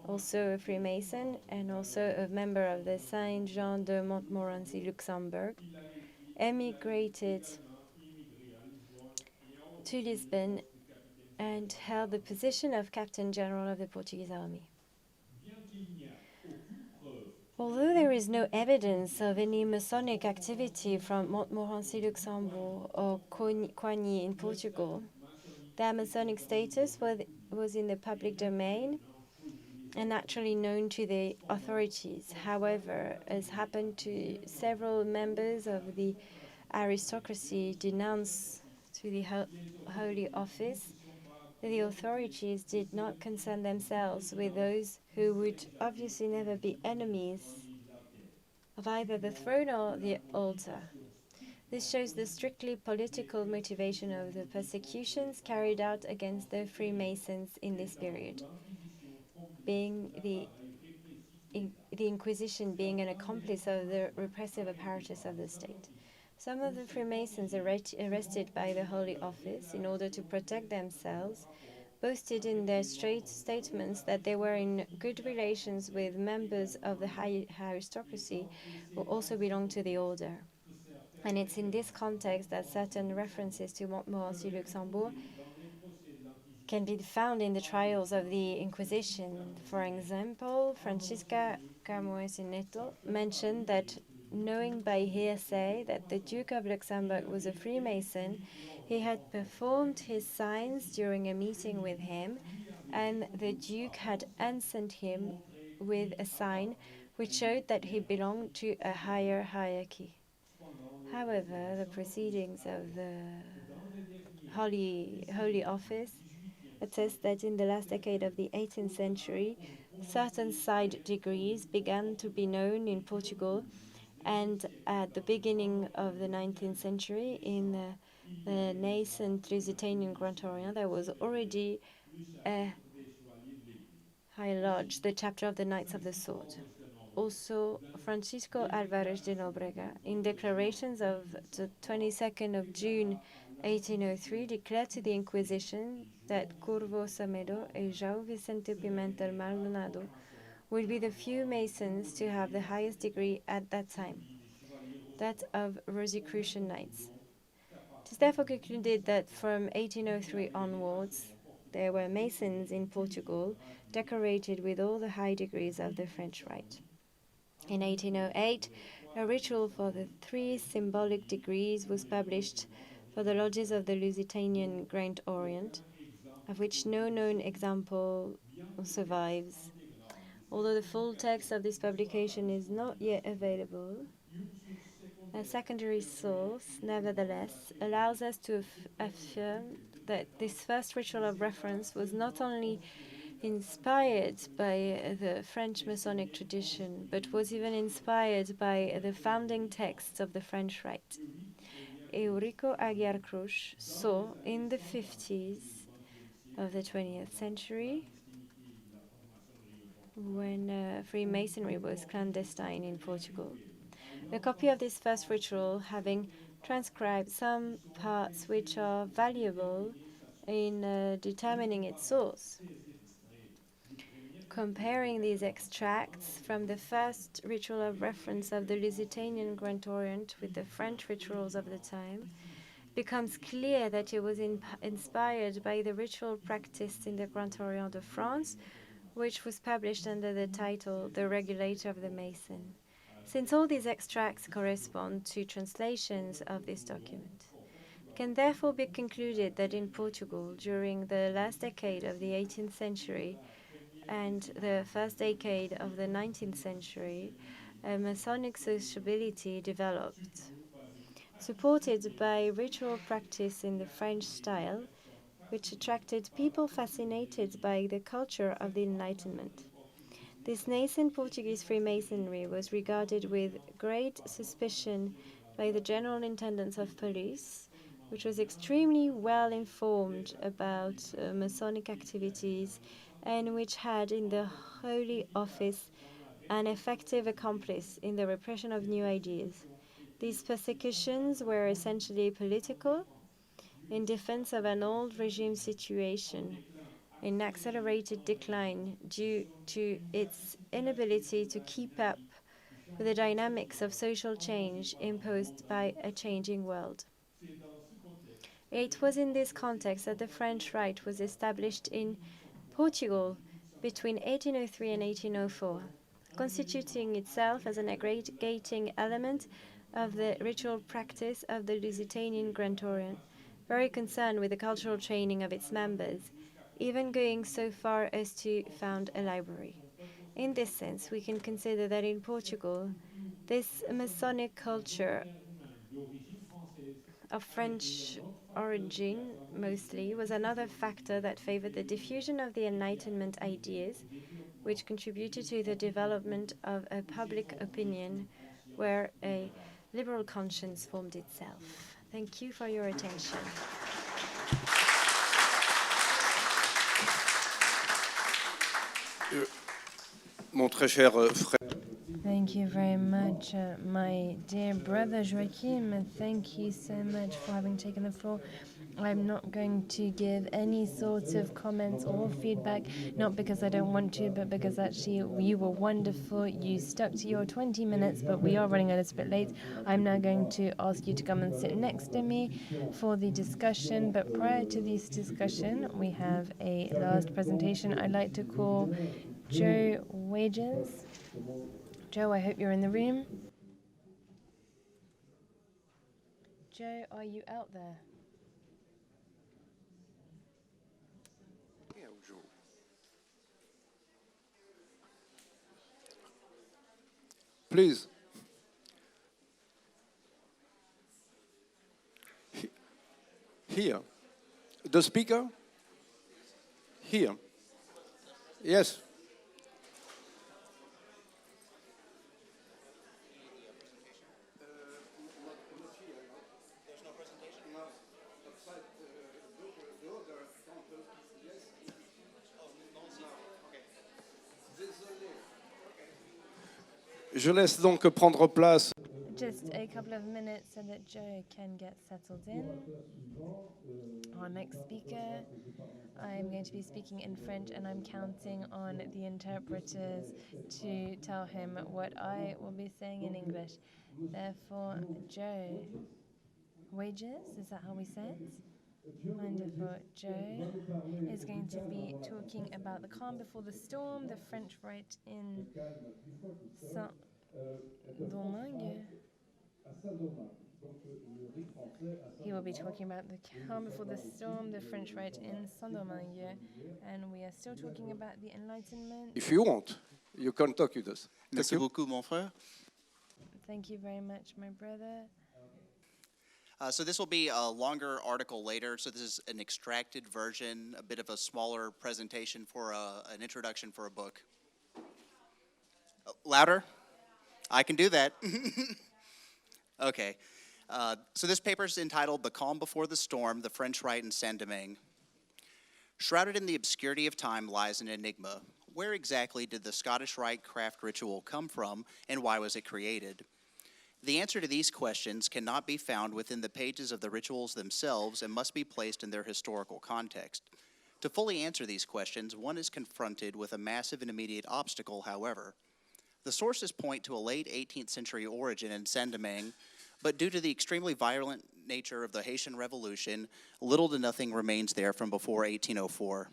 also a Freemason and also a member of the Saint Jean de Montmorency, Luxembourg, emigrated to Lisbon and held the position of Captain General of the Portuguese Army. Although there is no evidence of any Masonic activity from Montmorency, Luxembourg, or Coigny in Portugal, their Masonic status was in the public domain and naturally known to the authorities. However, as happened to several members of the aristocracy denounced to the Holy Office, the authorities did not concern themselves with those who would obviously never be enemies of either the throne or the altar. This shows the strictly political motivation of the persecutions carried out against the Freemasons in this period, being the Inquisition being an accomplice of the repressive apparatus of the state. Some of the Freemasons arrested by the Holy Office in order to protect themselves boasted in their statements that they were in good relations with members of the high aristocracy who also belonged to the order. And it's in this context that certain references to Montmorency, Luxembourg can be found in the trials of the Inquisition. For example, Francisca Camoes Neto mentioned that knowing by hearsay that the Duke of Luxembourg was a Freemason, he had performed his signs during a meeting with him, and the Duke had answered him with a sign which showed that he belonged to a higher hierarchy. However, the proceedings of the Holy Office attest that in the last decade of the 18th century, certain side degrees began to be known in Portugal, and at the beginning of the 19th century, in the nascent Lusitanian Grand Orient, there was already a High Lodge, the chapter of the Knights of the Sword. Also, Francisco Álvarez de Nóbrega, in declarations of the 22nd of June 1803, declared to the Inquisition that Curvo Samedo and João Vicente Pimentel Maldonado would be the few Masons to have the highest degree at that time, that of Rosicrucian Knights. It is therefore concluded that from 1803 onwards, there were Masons in Portugal decorated with all the high degrees of the French Rite. In 1808, a ritual for the 3 symbolic degrees was published for the lodges of the Lusitanian Grand Orient, of which no known example survives. Although the full text of this publication is not yet available, a secondary source, nevertheless, allows us to affirm that this first ritual of reference was not only inspired by the French Masonic tradition, but was even inspired by the founding texts of the French Rite. Eurico Aguiar Cruz saw in the 50s of the 20th century, when Freemasonry was clandestine in Portugal, a copy of this first ritual, having transcribed some parts which are valuable in determining its source. Comparing these extracts from the first ritual of reference of the Lusitanian Grand Orient with the French rituals of the time, becomes clear that it was inspired by the ritual practiced in the Grand Orient de France, which was published under the title The Regulator of the Mason, since all these extracts correspond to translations of this document. It can therefore be concluded that in Portugal, during the last decade of the 18th century and the first decade of the 19th century, a Masonic sociability developed, supported by ritual practice in the French style, which attracted people fascinated by the culture of the Enlightenment. This nascent Portuguese Freemasonry was regarded with great suspicion by the General Intendant of Police, which was extremely well informed about Masonic activities and which had in the Holy Office an effective accomplice in the repression of new ideas. These persecutions were essentially political, in defense of an old regime situation, in accelerated decline due to its inability to keep up with the dynamics of social change imposed by a changing world. It was in this context that the French Rite was established in Portugal between 1803 and 1804, constituting itself as an aggregating element of the ritual practice of the Lusitanian Grand Orient, very concerned with the cultural training of its members, even going so far as to found a library. In this sense, we can consider that in Portugal, this Masonic culture of French origin, mostly, was another factor that favored the diffusion of the Enlightenment ideas, which contributed to the development of a public opinion where a liberal conscience formed itself. Thank you for your attention. Mon très cher frère, Thank you very much, my dear brother Joachim. Thank you so much for having taken the floor. I'm not going to give any sort of comments or feedback, not because I don't want to, but because actually you were wonderful. You stuck to your 20 minutes, but we are running a little bit late. I'm now going to ask you to come and sit next to me for the discussion. But prior to this discussion, we have a last presentation I'd like to call Joe Wages. Joe, I hope you're in the room. Joe, are you out there? please. Here. The speaker? Here. Yes. Je laisse donc prendre place. Just a couple of minutes so that Joe can get settled in. Our next speaker, I'm going to be speaking in French and I'm counting on the interpreters to tell him what I will be saying in English. Therefore, Joe Wages, is that how we say it? Wonderful. Joe is going to be talking about the calm before the storm, the French Rite in Saint-Domingue. He will be talking about the calm before the storm, the French Rite in Saint-Domingue, and we are still talking about the Enlightenment. If you want, you can talk with us. Merci beaucoup, mon frère. Thank you very much, my brother. So this will be a longer article later. So this is an extracted version, a bit of a smaller presentation for an introduction for a book. Louder? I can do that. Okay. So this paper is entitled The Calm Before the Storm, the French Rite in Saint-Domingue. Shrouded in the obscurity of time lies an enigma. Where exactly did the Scottish Rite craft ritual come from, and why was it created? The answer to these questions cannot be found within the pages of the rituals themselves and must be placed in their historical context. To fully answer these questions, one is confronted with a massive and immediate obstacle, however. The sources point to a late 18th century origin in Saint-Domingue, but due to the extremely violent nature of the Haitian Revolution, little to nothing remains there from before 1804.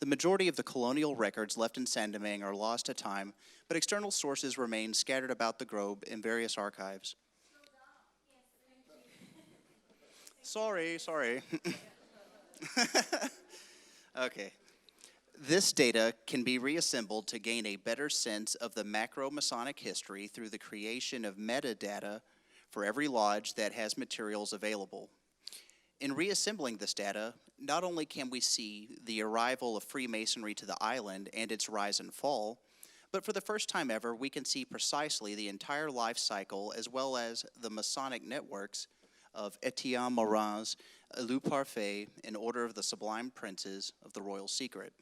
The majority of the colonial records left in Saint-Domingue are lost to time, but external sources remain scattered about the globe in various archives. Sorry. Okay. This data can be reassembled to gain a better sense of the macro-Masonic history through the creation of metadata for every lodge that has materials available. In reassembling this data, not only can we see the arrival of Freemasonry to the island and its rise and fall, but for the first time ever, we can see precisely the entire life cycle as well as the Masonic networks of Etienne Morin's Loup Parfait in Order of the Sublime Princes of the Royal Secret.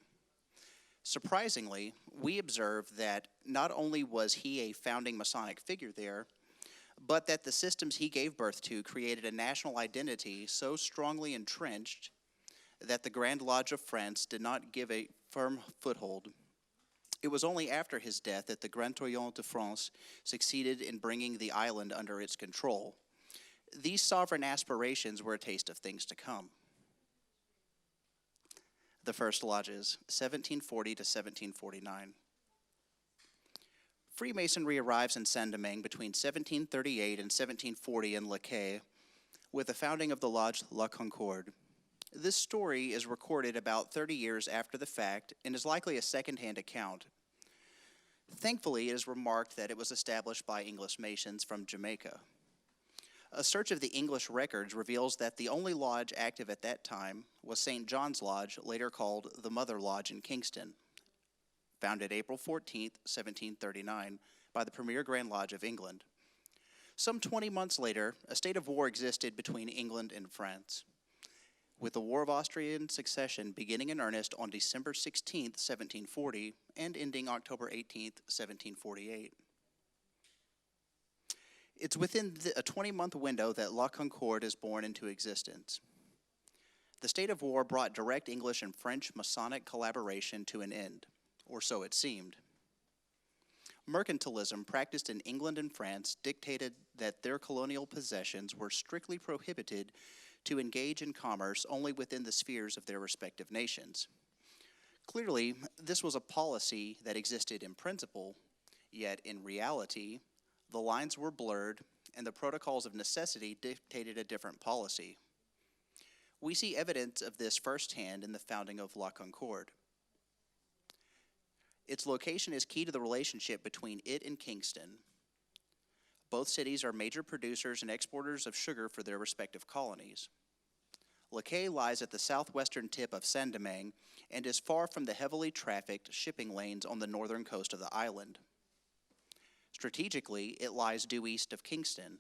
Surprisingly, we observe that not only was he a founding Masonic figure there, but that the systems he gave birth to created a national identity so strongly entrenched that the Grand Lodge of France did not give a firm foothold. It was only after his death that the Grand Orient de France succeeded in bringing the island under its control. These sovereign aspirations were a taste of things to come. The First Lodges, 1740 to 1749. Freemasonry arrives in Saint-Domingue between 1738 and 1740 in Le Caille, with the founding of the Lodge La Concorde. This story is recorded about 30 years after the fact and is likely a second-hand account. Thankfully, it is remarked that it was established by English Masons from Jamaica. A search of the English records reveals that the only lodge active at that time was St. John's Lodge, later called the Mother Lodge in Kingston, founded April 14, 1739, by the Premier Grand Lodge of England. Some 20 months later, a state of war existed between England and France, with the War of Austrian Succession beginning in earnest on December 16, 1740, and ending October 18, 1748. It's within a 20-month window that La Concorde is born into existence. The state of war brought direct English and French Masonic collaboration to an end, or so it seemed. Mercantilism practiced in England and France dictated that their colonial possessions were strictly prohibited to engage in commerce only within the spheres of their respective nations. Clearly, this was a policy that existed in principle, yet in reality, the lines were blurred and the protocols of necessity dictated a different policy. We see evidence of this firsthand in the founding of La Concorde. Its location is key to the relationship between it and Kingston. Both cities are major producers and exporters of sugar for their respective colonies. Le Caille lies at the southwestern tip of Saint-Domingue and is far from the heavily trafficked shipping lanes on the northern coast of the island. Strategically, it lies due east of Kingston,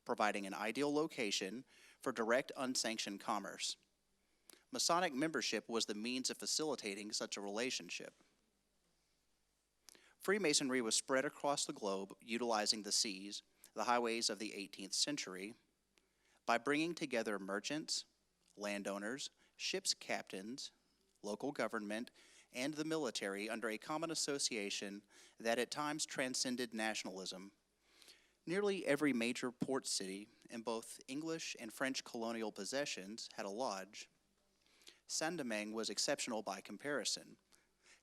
providing an ideal location for direct unsanctioned commerce. Masonic membership was the means of facilitating such a relationship. Freemasonry was spread across the globe utilizing the seas, the highways of the 18th century, by bringing together merchants, landowners, ship's captains, local government, and the military under a common association that at times transcended nationalism. Nearly every major port city in both English and French colonial possessions had a lodge. Saint-Domingue was exceptional by comparison,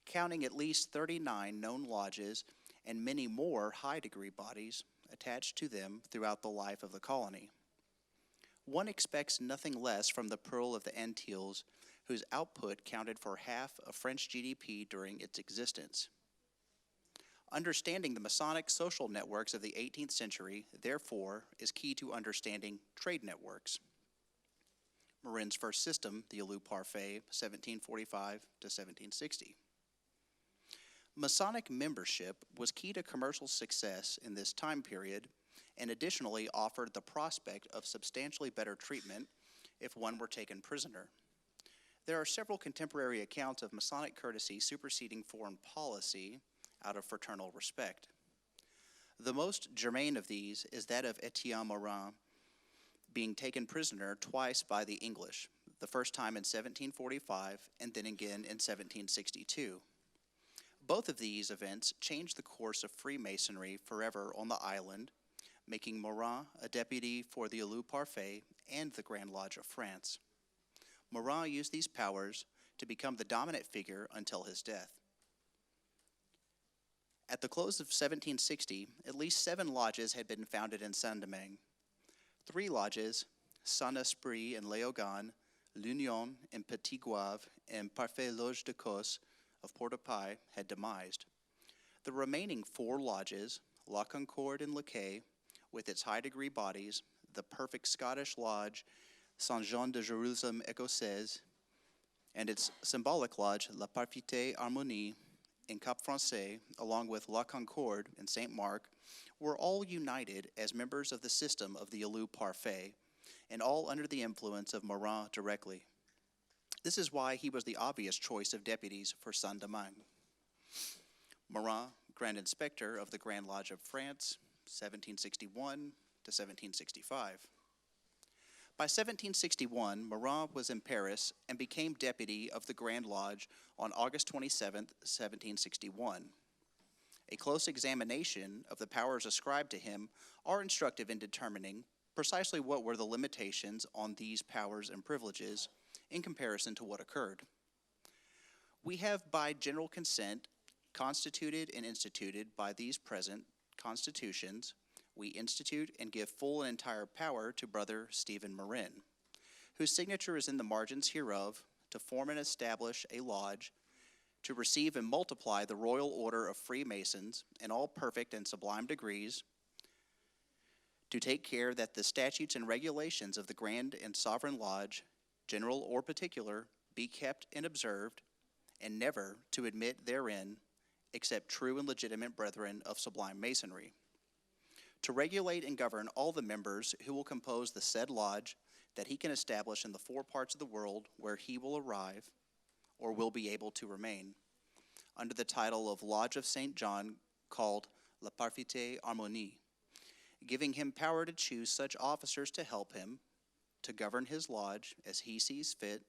counting at least 39 known lodges and many more high-degree bodies attached to them throughout the life of the colony. One expects nothing less from the Pearl of the Antilles, whose output counted for half of French GDP during its existence. Understanding the Masonic social networks of the 18th century, therefore, is key to understanding trade networks. Marin's first system, the Alos Parfaite, 1745 to 1760. Masonic membership was key to commercial success in this time period and additionally offered the prospect of substantially better treatment if one were taken prisoner. There are several contemporary accounts of Masonic courtesy superseding foreign policy out of fraternal respect. The most germane of these is that of Etienne Morin being taken prisoner twice by the English, the first time in 1745 and then again in 1762. Both of these events changed the course of Freemasonry forever on the island, making Morin a deputy for the Alos Parfaite and the Grand Lodge of France. Morin used these powers to become the dominant figure until his death. At the close of 1760, at least 7 lodges had been founded in Saint-Domingue. 3 lodges, Saint-Esprit and Léogane, L'Union and Petit Goave, and Parfaite Loge de Cos of Port-au-Paix had demised. The remaining 4 lodges, La Concorde and Le Caille, with its high-degree bodies, the Perfect Scottish Lodge, Saint-Jean de Jerusalem Écossaise, and its symbolic lodge, La Parfaite Harmonie, in Cap Français, along with La Concorde and Saint Marc, were all united as members of the system of the Alos Parfaite, and all under the influence of Morin directly. This is why he was the obvious choice of deputies for Saint-Domingue. Morin, Grand Inspector of the Grand Lodge of France, 1761 to 1765. By 1761, Marat was in Paris and became deputy of the Grand Lodge on August 27, 1761. A close examination of the powers ascribed to him are instructive in determining precisely what were the limitations on these powers and privileges in comparison to what occurred. We have, by general consent, constituted and instituted by these present constitutions, we institute and give full and entire power to Brother Stephen Marin, whose signature is in the margins hereof, to form and establish a lodge, to receive and multiply the Royal Order of Freemasons in all perfect and sublime degrees, to take care that the statutes and regulations of the Grand and Sovereign Lodge, general or particular, be kept and observed, and never to admit therein except true and legitimate brethren of sublime Masonry, to regulate and govern all the members who will compose the said lodge that he can establish in the four parts of the world where he will arrive or will be able to remain, under the title of Lodge of St. John, called La Parfaite Harmonie, giving him power to choose such officers to help him, to govern his lodge as he sees fit,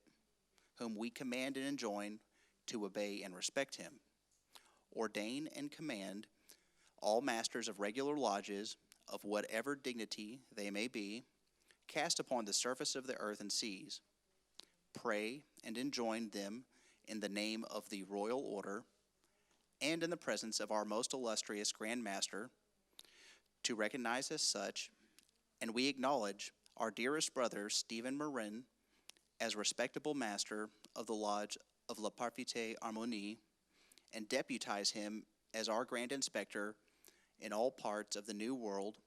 whom we command and enjoin to obey and respect him. Ordain and command all masters of regular lodges, of whatever dignity they may be, cast upon the surface of the earth and seas. Pray and enjoin them in the name of the Royal Order, and in the presence of our most illustrious Grand Master, to recognize as such, and we acknowledge our dearest brother Stephen Marin as respectable master of the Lodge of La Parfaite Harmonie, and deputize him as our Grand Inspector in all parts of the New World,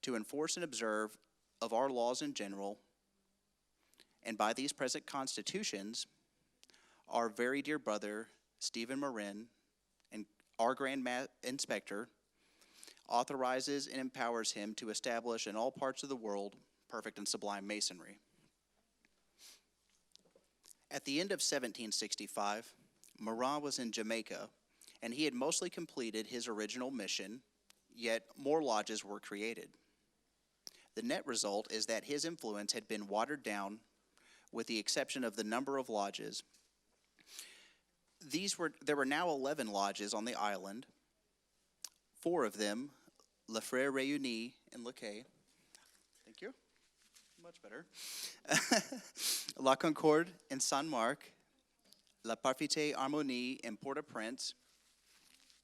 to enforce and observe of our laws in general, and by these present constitutions, our very dear brother Stephen Marin, and our Grand Inspector, authorizes and empowers him to establish in all parts of the world perfect and sublime Masonry. At the end of 1765, Marat was in Jamaica, and he had mostly completed his original mission, yet more lodges were created. The net result is that his influence had been watered down, with the exception of the number of lodges. There were now 11 lodges on the island. 4 of them, Les Frères Réunis in Caille, thank you, much better, La Concorde in Saint Marc, La Parfaite Harmonie in Port-au-Prince,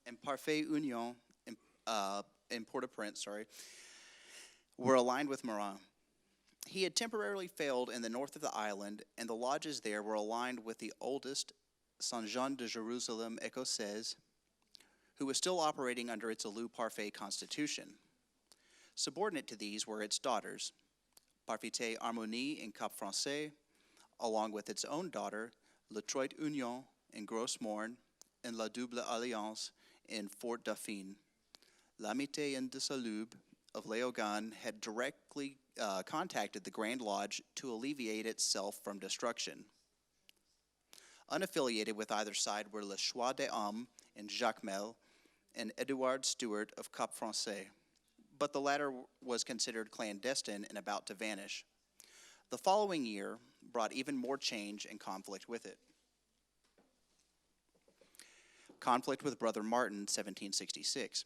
and Parfaite Union in Port-au-Prince, were aligned with Marat. He had temporarily failed in the north of the island, and the lodges there were aligned with the oldest Saint Jean de Jerusalem Écossaise, who was still operating under its Alou Parfait constitution. Subordinate to these were its daughters, Parfaite Harmonie in Cap Français, along with its own daughter, La Troite Union in Gros Morne, and La Double Alliance in Fort Dauphin. L'Amitié Indissoluble of Léogane had directly contacted the Grand Lodge to alleviate itself from destruction. Unaffiliated with either side were Le Choix des Hommes in Jacmel and Edouard Stewart of Cap Français, but the latter was considered clandestine and about to vanish. The following year brought even more change and conflict with it. Conflict with Brother Martin, 1766.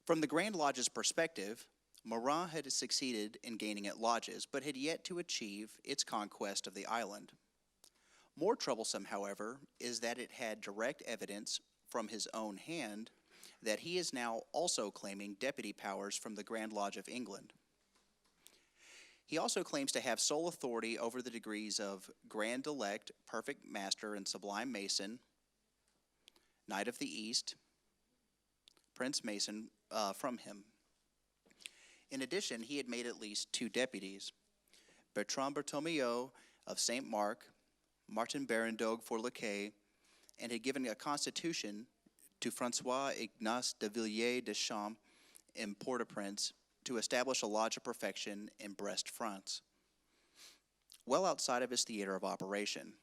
From the Grand Lodge's perspective, Marat had succeeded in gaining at lodges, but had yet to achieve its conquest of the island. More troublesome, however, is that it had direct evidence from his own hand that he is now also claiming deputy powers from the Grand Lodge of England. He also claims to have sole authority over the degrees of Grand Elect, Perfect Master, and Sublime Mason, Knight of the East, Prince Mason from him. In addition, he had made at least 2 deputies, Bertrand Berthommeau of St. Mark, Martin Barendog for Laquais, and had given a constitution to François Ignace de Villiers de Chambre in Port-au-Prince to establish a lodge of perfection in Brest, France, well outside of his theater of operation.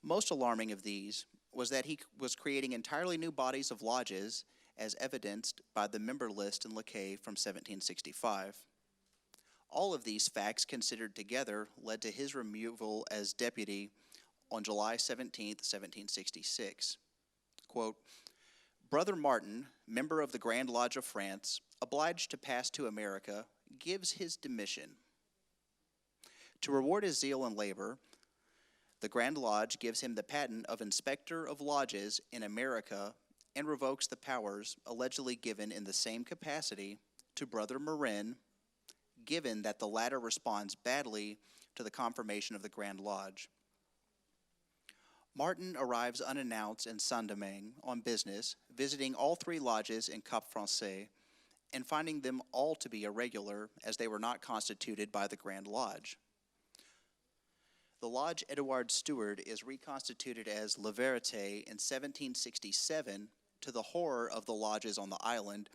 Most alarming of these was that he was creating entirely new bodies of lodges, as evidenced by the member list in Laquais from 1765. All of these facts considered together led to his removal as deputy on July 17, 1766. Quote, Brother Martin, member of the Grand Lodge of France, obliged to pass to America, gives his demission. To reward his zeal and labor, the Grand Lodge gives him the patent of Inspector of Lodges in America and revokes the powers allegedly given in the same capacity to Brother Marin, given that the latter responds badly to the confirmation of the Grand Lodge. Martin arrives unannounced in Saint-Domingue on business, visiting all three lodges in Rite Français, and finding them all to be irregular as they were not constituted by the Grand Lodge. The Lodge Edouard Stewart is reconstituted as La Vérité in 1767 to the horror of the lodges on the island,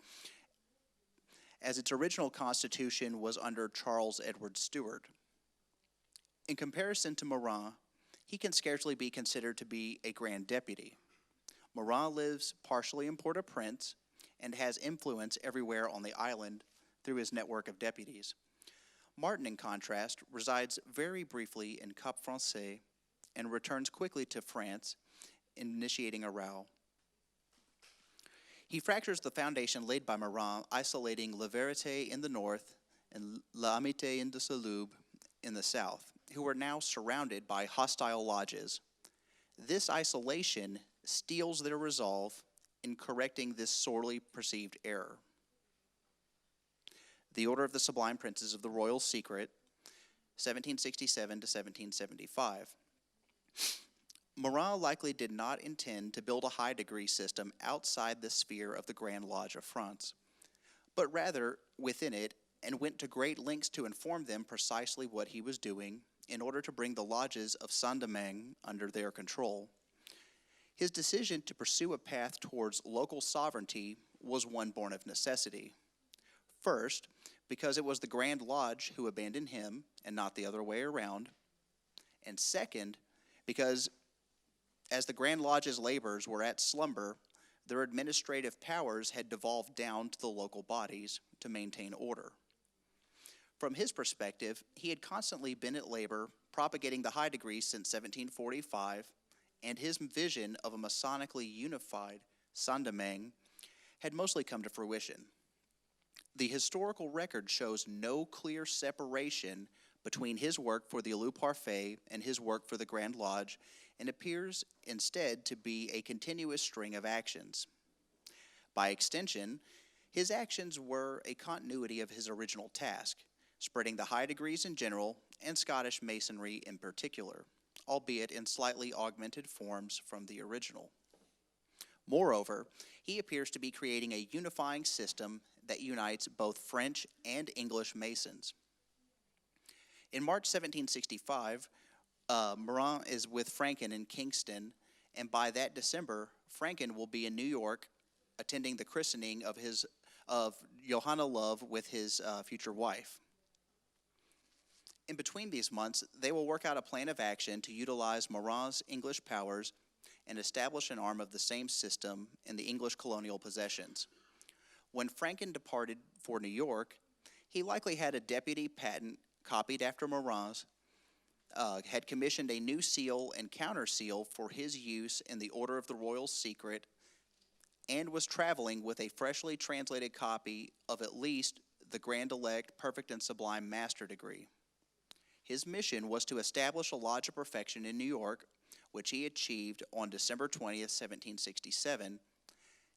as its original constitution was under Charles Edward Stewart. In comparison to Morin, he can scarcely be considered to be a grand deputy. Morin lives partially in Port-au-Prince and has influence everywhere on the island through his network of deputies. Martin, in contrast, resides very briefly in Rite Français and returns quickly to France, initiating a row. He fractures the foundation laid by Morin, isolating La Vérité in the north and L'Amitié indissoluble in the south, who are now surrounded by hostile lodges. This isolation steels their resolve in correcting this sorely perceived error. The Order of the Sublime Princes of the Royal Secret, 1767 to 1775. Morin likely did not intend to build a high degree system outside the sphere of the Grand Lodge of France, but rather within it, and went to great lengths to inform them precisely what he was doing in order to bring the lodges of Saint-Domingue under their control. His decision to pursue a path towards local sovereignty was one born of necessity. First, because it was the Grand Lodge who abandoned him and not the other way around. And second, because as the Grand Lodge's labors were at slumber, their administrative powers had devolved down to the local bodies to maintain order. From his perspective, he had constantly been at labor propagating the high degree since 1745, and his vision of a Masonically unified Saint-Domingue had mostly come to fruition. The historical record shows no clear separation between his work for the Alos Parfaite and his work for the Grand Lodge, and appears instead to be a continuous string of actions. By extension, his actions were a continuity of his original task, spreading the high degrees in general and Scottish Masonry in particular, albeit in slightly augmented forms from the original. Moreover, he appears to be creating a unifying system that unites both French and English Masons. In March 1765, Morin is with Franken in Kingston, and by that December, Franken will be in New York attending the christening of Johanna Love with his future wife. In between these months, they will work out a plan of action to utilize Morin's English powers and establish an arm of the same system in the English colonial possessions. When Franken departed for New York, he likely had a deputy patent copied after Morin's, had commissioned a new seal and counter seal for his use in the Order of the Royal Secret, and was traveling with a freshly translated copy of at least the Grand Elect Perfect and Sublime Master degree. His mission was to establish a Lodge of Perfection in New York, which he achieved on December 20th, 1767,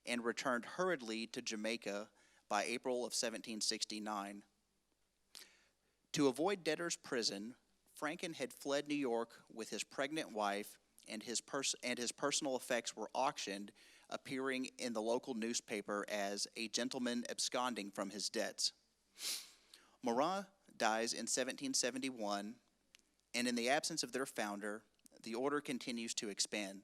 and returned hurriedly to Jamaica by April of 1769. To avoid debtor's prison, Franken had fled New York with his pregnant wife, and his personal effects were auctioned, appearing in the local newspaper as a gentleman absconding from his debts. Morin dies in 1771, and in the absence of their founder, the order continues to expand.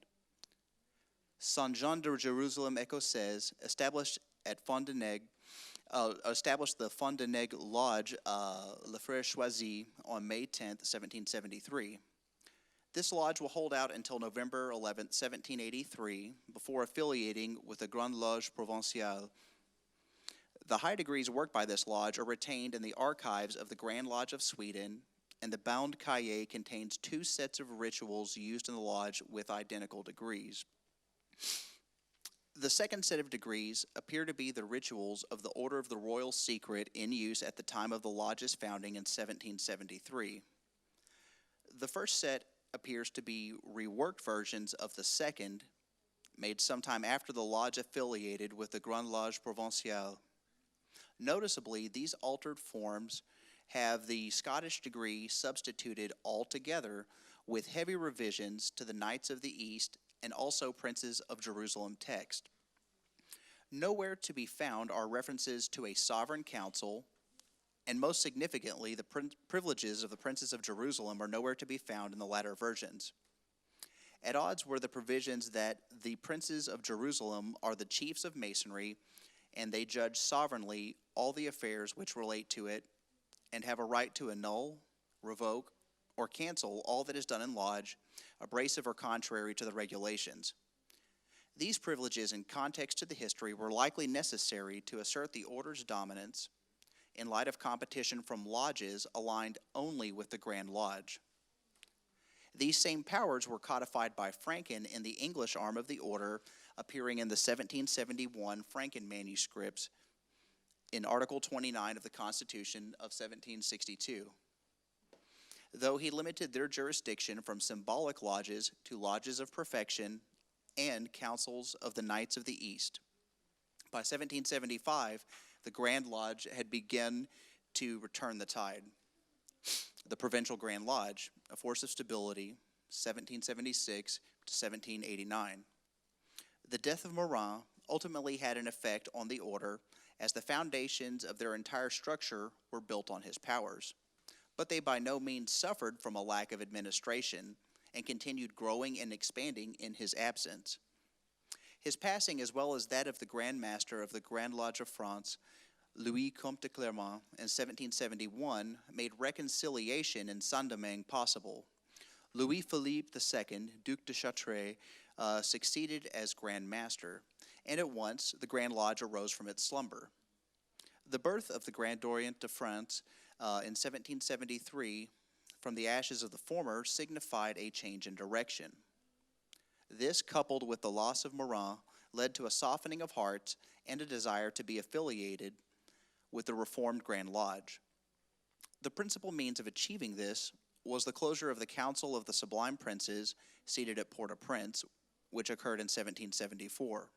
Saint Jean de Jerusalem Écossaise established the Fond-de-Nègre Lodge, Le Frère Choisi, on May 10th, 1773. This lodge will hold out until November 11th, 1783, before affiliating with the Grande Loge Provinciale. The high degrees worked by this lodge are retained in the archives of the Grand Lodge of Sweden, and the bound Caille contains 2 sets of rituals used in the lodge with identical degrees. The second set of degrees appear to be the rituals of the Order of the Royal Secret in use at the time of the lodge's founding in 1773. The first set appears to be reworked versions of the second, made sometime after the lodge affiliated with the Grande Loge Provinciale. Noticeably, these altered forms have the Scottish degree substituted altogether with heavy revisions to the Knights of the East and also Princes of Jerusalem text. Nowhere to be found are references to a sovereign council, and most significantly, the privileges of the Princes of Jerusalem are nowhere to be found in the latter versions. At odds were the provisions that the Princes of Jerusalem are the chiefs of Masonry, and they judge sovereignly all the affairs which relate to it, and have a right to annul, revoke, or cancel all that is done in lodge, abrasive or contrary to the regulations. These privileges, in context to the history, were likely necessary to assert the order's dominance in light of competition from lodges aligned only with the Grand Lodge. These same powers were codified by Franken in the English arm of the order, appearing in the 1771 Franken manuscripts in Article 29 of the Constitution of 1762. Though he limited their jurisdiction from symbolic lodges to lodges of perfection and councils of the Knights of the East. By 1775, the Grand Lodge had begun to return the tide. The Provincial Grand Lodge, a force of stability, 1776 to 1789. The death of Morin ultimately had an effect on the order, as the foundations of their entire structure were built on his powers. But they by no means suffered from a lack of administration and continued growing and expanding in his absence. His passing, as well as that of the Grand Master of the Grand Lodge of France, Louis Comte de Clermont, in 1771, made reconciliation in Saint-Domingue possible. Louis-Philippe II, Duc de Chartres, succeeded as Grand Master, and at once the Grand Lodge arose from its slumber. The birth of the Grand Orient de France in 1773 from the ashes of the former signified a change in direction. This, coupled with the loss of Morin, led to a softening of hearts and a desire to be affiliated with the reformed Grand Lodge. The principal means of achieving this was the closure of the Council of the Sublime Princes, seated at Port-au-Prince, which occurred in 1774.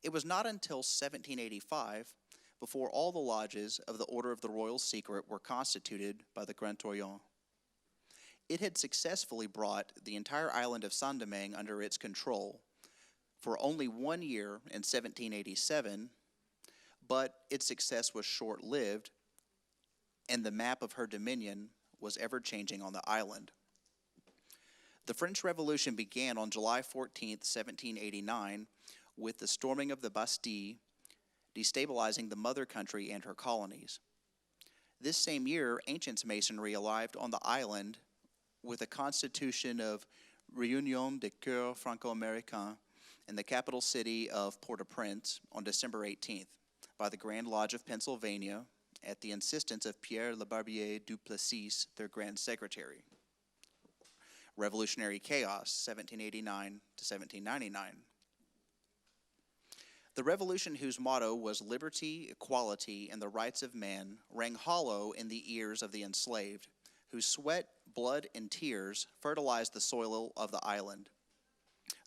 It was not until 1785 before all the lodges of the Order of the Royal Secret were constituted by the Grand Orient. It had successfully brought the entire island of Saint-Domingue under its control for only 1 year in 1787, but its success was short-lived, and the map of her dominion was ever-changing on the island. The French Revolution began on July 14, 1789, with the storming of the Bastille, destabilizing the mother country and her colonies. This same year, ancient Masonry arrived on the island with a constitution of Réunion des Cœurs Franco-Américains in the capital city of Port-au-Prince on December 18th by the Grand Lodge of Pennsylvania at the insistence of Pierre Le Barbier du Plessis, their Grand Secretary. Revolutionary Chaos, 1789 to 1799. The revolution, whose motto was liberty, equality, and the rights of man, rang hollow in the ears of the enslaved, whose sweat, blood, and tears fertilized the soil of the island.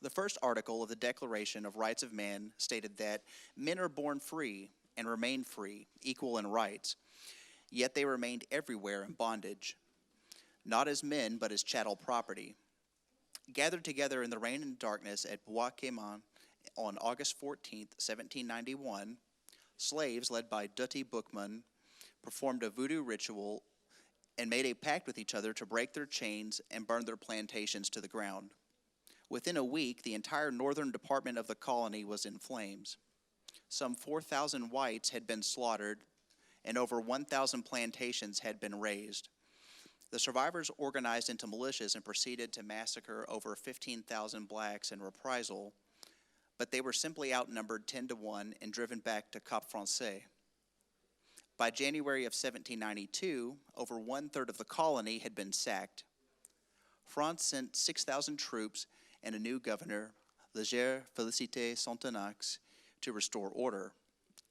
The first article of the Declaration of Rights of Man stated that men are born free and remain free, equal in rights, yet they remained everywhere in bondage, not as men, but as chattel property. Gathered together in the rain and darkness at Bois Cayman on August 14, 1791, slaves led by Dutty Bookman performed a voodoo ritual and made a pact with each other to break their chains and burn their plantations to the ground. Within a week, the entire northern department of the colony was in flames. Some 4,000 whites had been slaughtered, and over 1,000 plantations had been razed. The survivors organized into militias and proceeded to massacre over 15,000 blacks in reprisal, but they were simply outnumbered 10 to 1 and driven back to Cap Français. By January of 1792, over one-third of the colony had been sacked. France sent 6,000 troops and a new governor, Léger Félicité Sontenax, to restore order.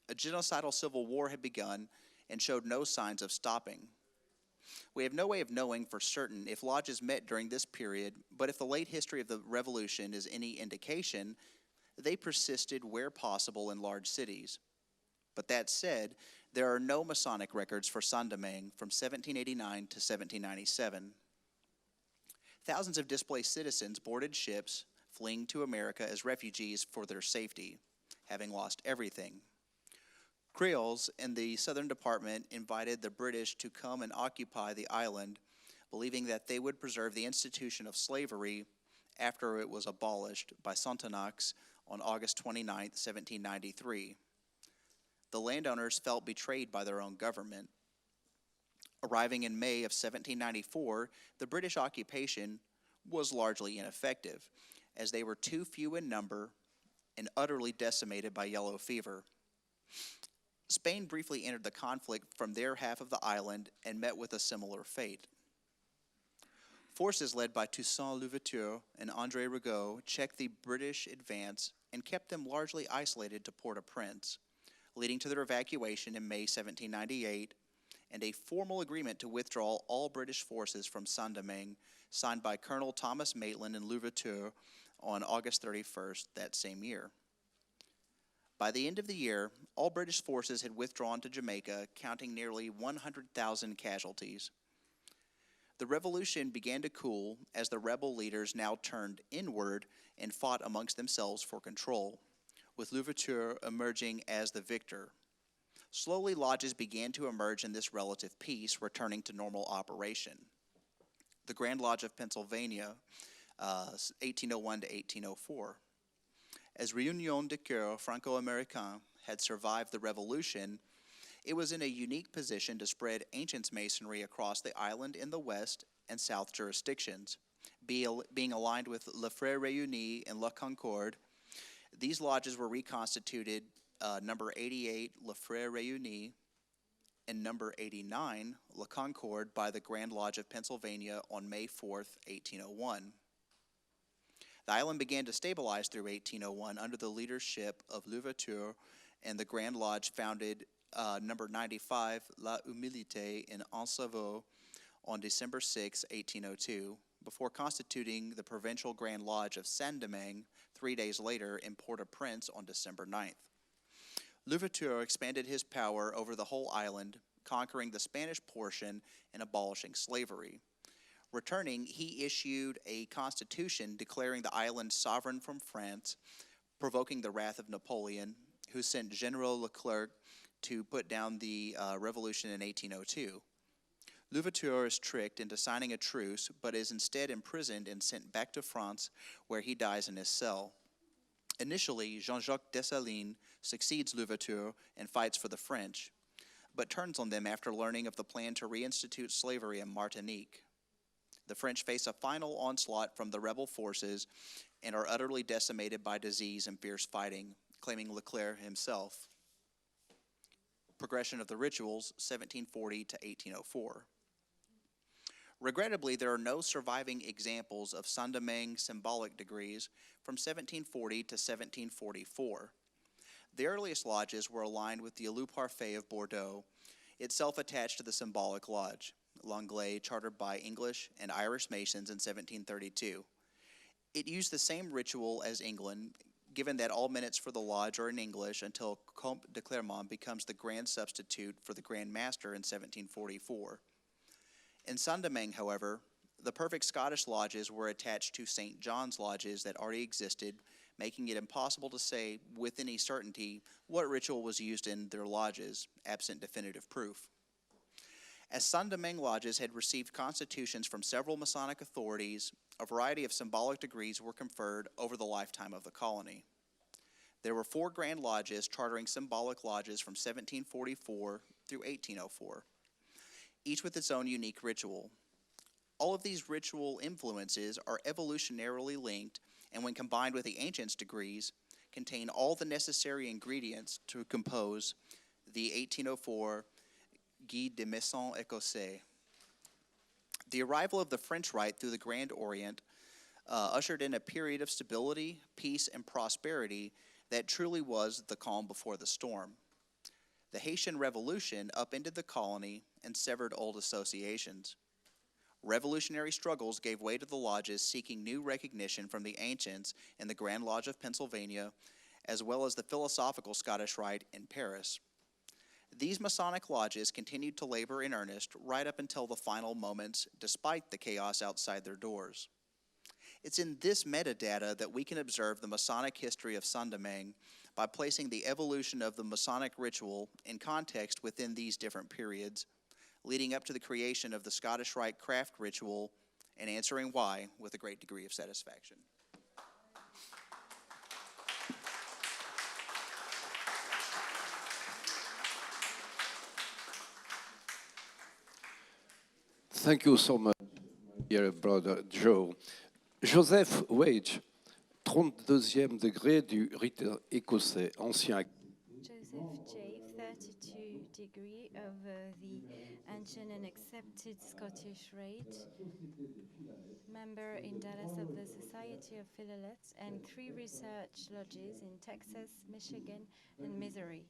A genocidal civil war had begun and showed no signs of stopping. We have no way of knowing for certain if lodges met during this period, but if the late history of the revolution is any indication, they persisted where possible in large cities. But that said, there are no Masonic records for Saint-Domingue from 1789 to 1797. Thousands of displaced citizens boarded ships, fleeing to America as refugees for their safety, having lost everything. Creoles in the Southern Department invited the British to come and occupy the island, believing that they would preserve the institution of slavery after it was abolished by Sontenax on August 29, 1793. The landowners felt betrayed by their own government. Arriving in May of 1794, the British occupation was largely ineffective, as they were too few in number and utterly decimated by yellow fever. Spain briefly entered the conflict from their half of the island and met with a similar fate. Forces led by Toussaint Louverture and André Rigaud checked the British advance and kept them largely isolated to Port-au-Prince, leading to their evacuation in May 1798 and a formal agreement to withdraw all British forces from Saint-Domingue, signed by Colonel Thomas Maitland and Louverture on August 31st that same year. By the end of the year, all British forces had withdrawn to Jamaica, counting nearly 100,000 casualties. The revolution began to cool as the rebel leaders now turned inward and fought amongst themselves for control, with Louverture emerging as the victor. Slowly, lodges began to emerge in this relative peace, returning to normal operation. The Grand Lodge of Pennsylvania, 1801 to 1804. As Réunion de Cœur Franco-Américain had survived the revolution, it was in a unique position to spread ancient masonry across the island in the west and south jurisdictions. Being aligned with Les Frères Réunis and La Concorde, these lodges were reconstituted number 88, Les Frères Réunis, and number 89, La Concorde, by the Grand Lodge of Pennsylvania on May 4th, 1801. The island began to stabilize through 1801 under the leadership of Louverture, and the Grand Lodge founded number 95, La Humilité, in Anse-Saveau on December 6, 1802, before constituting the Provincial Grand Lodge of Saint-Domingue 3 days later in Port-au-Prince on December 9th. Louverture expanded his power over the whole island, conquering the Spanish portion and abolishing slavery. Returning, he issued a constitution declaring the island sovereign from France, provoking the wrath of Napoleon, who sent General Leclerc to put down the revolution in 1802. Louverture is tricked into signing a truce, but is instead imprisoned and sent back to France, where he dies in his cell. Initially, Jean-Jacques Dessalines succeeds Louverture and fights for the French, but turns on them after learning of the plan to reinstitute slavery in Martinique. The French face a final onslaught from the rebel forces and are utterly decimated by disease and fierce fighting, claiming Leclerc himself. Progression of the rituals, 1740 to 1804. Regrettably, there are no surviving examples of Saint-Domingue symbolic degrees from 1740 to 1744. The earliest lodges were aligned with the Alos Parfaite of Bordeaux, itself attached to the symbolic lodge, L'Anglais, chartered by English and Irish Masons in 1732. It used the same ritual as England, given that all minutes for the lodge are in English until Comte de Clermont becomes the grand substitute for the Grand Master in 1744. In Saint-Domingue, however, the perfect Scottish lodges were attached to St. John's lodges that already existed, making it impossible to say with any certainty what ritual was used in their lodges, absent definitive proof. As Saint-Domingue lodges had received constitutions from several Masonic authorities, a variety of symbolic degrees were conferred over the lifetime of the colony. There were 4 grand lodges chartering symbolic lodges from 1744 through 1804, each with its own unique ritual. All of these ritual influences are evolutionarily linked, and when combined with the ancients' degrees, contain all the necessary ingredients to compose the 1804 Guy de Maison Écossais. The arrival of the French Rite through the Grand Orient ushered in a period of stability, peace, and prosperity that truly was the calm before the storm. The Haitian Revolution upended the colony and severed old associations. Revolutionary struggles gave way to the lodges seeking new recognition from the ancients in the Grand Lodge of Pennsylvania, as well as the philosophical Scottish Rite in Paris. These Masonic lodges continued to labor in earnest right up until the final moments, despite the chaos outside their doors. It's in this metadata that we can observe the Masonic history of Saint-Domingue by placing the evolution of the Masonic ritual in context within these different periods, leading up to the creation of the Scottish Rite craft ritual, and answering why with a great degree of satisfaction. Thank you so much, dear brother Joe. Joseph Wage, 32e degré du rite écossais, ancien. Joseph J, 32 degree of the ancient and accepted Scottish Rite, member in Dallas of the Society of Philalettes, and 3 research lodges in Texas, Michigan, and Missouri.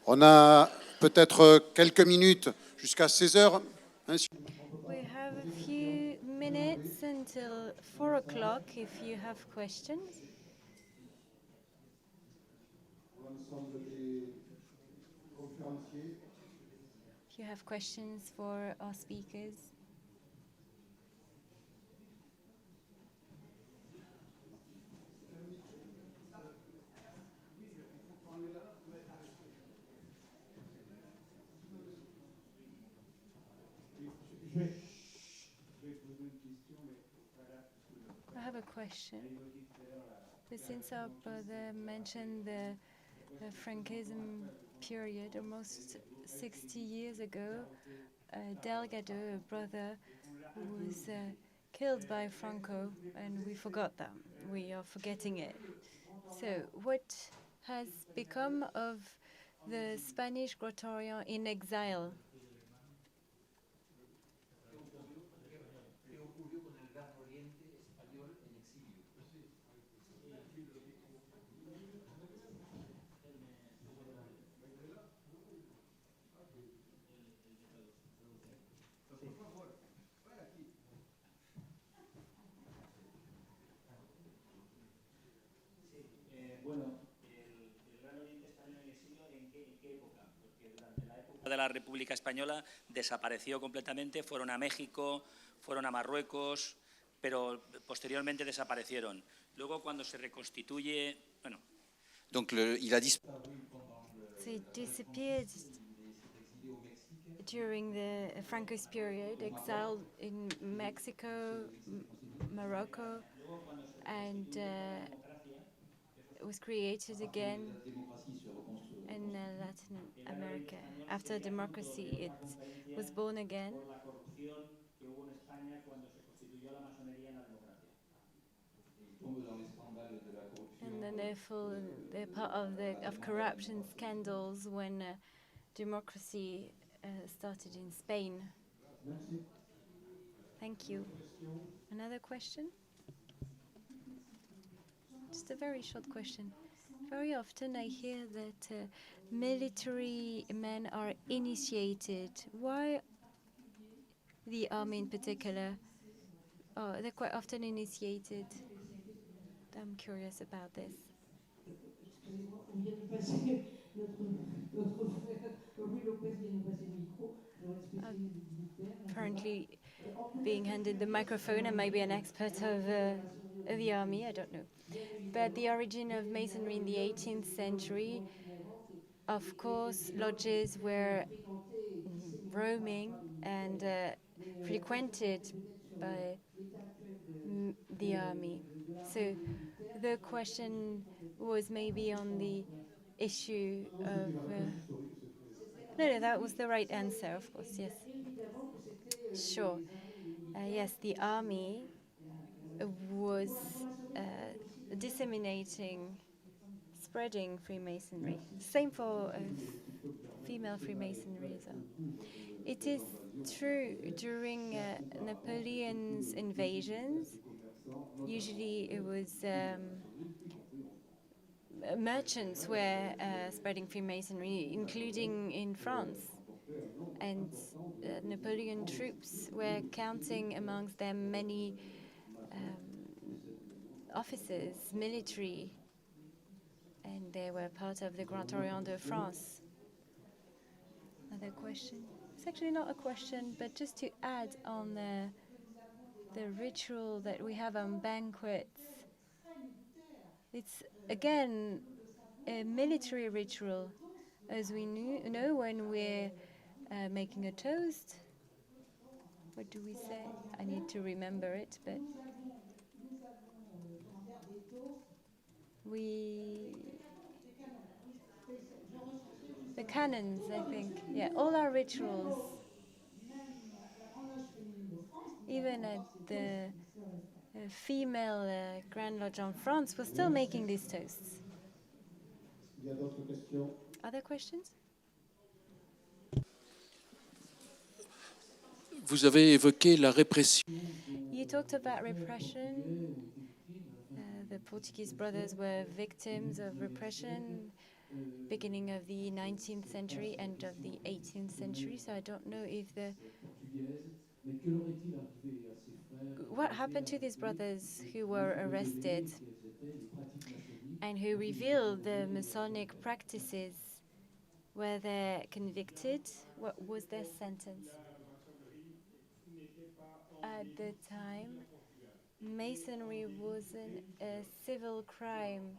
On a peut-être quelques minutes jusqu'à 16 heures. We have a few minutes until 4 o'clock if you have questions. If you have questions for our speakers. I have a question. But since our brother mentioned the Frankism period, almost 60 years ago, Delgado, a brother, was killed by Franco, and we forgot that. We are forgetting it. So what has become of the Spanish Grand Orient in exile? De la República Española desapareció completamente, fueron a México, fueron a Marruecos, pero posteriormente desaparecieron. Luego cuando se reconstituye, bueno. Donc il a disparu. So it disappeared during the Franco's period, exiled in Mexico, Morocco, and it was created again in Latin America. After democracy, it was born again. And then they're part of corruption scandals when democracy started in Spain. Thank you. Another question? Just a very short question. Very often I hear that military men are initiated. Why the army in particular? Oh, they're quite often initiated. I'm curious about this. Apparently being handed the microphone, and maybe an expert of the army, I don't know. But the origin of Masonry in the 18th century, of course, lodges were roaming and frequented by the army. So the question was maybe on the issue of... No, that was the right answer, of course, yes. Sure. Yes, the army was disseminating, spreading Freemasonry. Same for female Freemasonry as well. It is true, during Napoleon's invasions, usually it was merchants were spreading Freemasonry, including in France. And Napoleon troops were counting amongst them many officers, military, and they were part of the Grand Orient de France. Another question? It's actually not a question, but just to add on the ritual that we have on banquets. It's, again, a military ritual. As we know, when we're making a toast, what do we say? I need to remember it, but the canons, I think. Yeah, all our rituals, even at the female Grand Lodge in France, we're still making these toasts. Other questions? Vous avez évoqué la répression. You talked about repression. The Portuguese brothers were victims of repression, beginning of the 19th century, end of the 18th century. So I don't know if what happened to these brothers who were arrested and who revealed the Masonic practices? Were they convicted? What was their sentence? At the time, Masonry wasn't a civil crime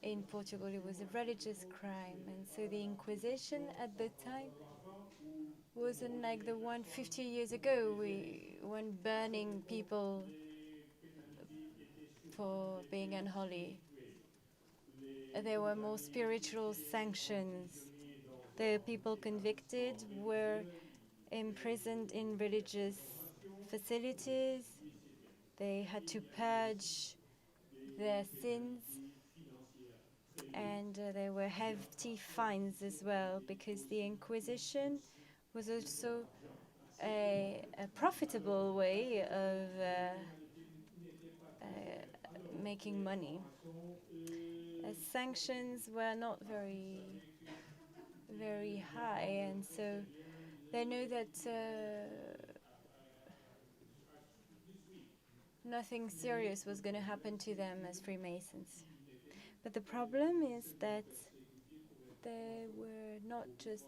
in Portugal, it was a religious crime. And so the Inquisition at the time wasn't like the one 50 years ago. We weren't burning people for being unholy. There were more spiritual sanctions. The people convicted were imprisoned in religious facilities. They had to purge their sins, and there were hefty fines as well, because the Inquisition was also a profitable way of making money. Sanctions were not very high, and so they know that nothing serious was going to happen to them as Freemasons. But the problem is that they were not just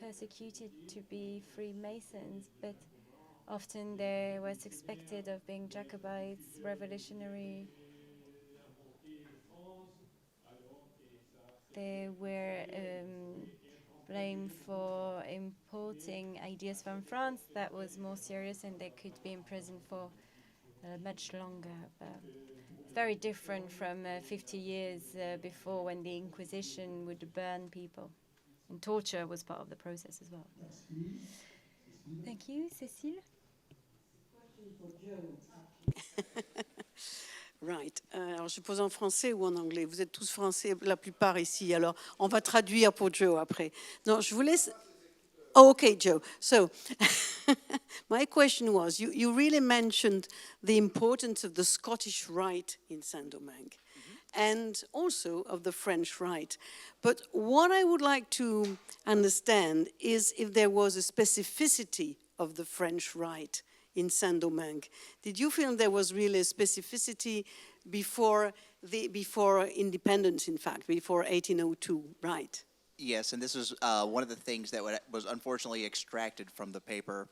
persecuted to be Freemasons, but often they were suspected of being Jacobites, revolutionary. They were blamed for importing ideas from France. That was more serious, and they could be imprisoned for much longer. It's very different from 50 years before, when the Inquisition would burn people. And torture was part of the process as well. Thank you. Cécile? Right. Alors, je pose en français ou en anglais? Vous êtes tous français, la plupart ici. Alors, on va traduire pour Joe après. Non, je vous laisse... Oh, okay, Joe. So, my question was, you really mentioned the importance of the Scottish Rite in Saint-Domingue, and also of the French Rite. But what I would like to understand is if there was a specificity of the French Rite in Saint-Domingue. Did you feel there was really a specificity before independence, in fact, before 1802, right? Yes, and this is one of the things that was unfortunately extracted from the paper.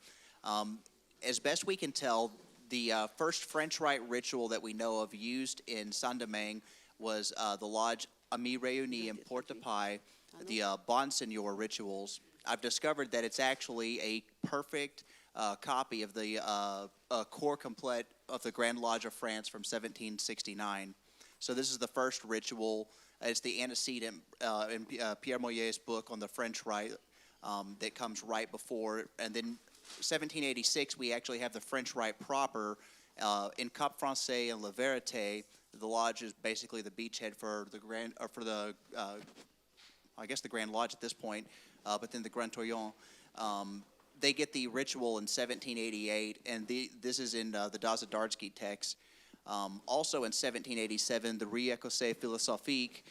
As best we can tell, the first French Rite ritual that we know of used in Saint-Domingue was the Lodge Amis Réunis in Port-de-Paix, the Bonsignor rituals. I've discovered that it's actually a perfect copy of the corps complete of the Grand Lodge of France from 1769. So this is the first ritual. It's the antecedent in Pierre Moyer's book on the French Rite that comes right before. And then 1786, we actually have the French Rite proper in Rite Français and La Vérité. The lodge is basically the beachhead for the Grand, or for the, I guess the Grand Lodge at this point, but then the Grand Orient. They get the ritual in 1788, and this is in the Dazadarski text. Also in 1787, the Rite Écossais Philosophique,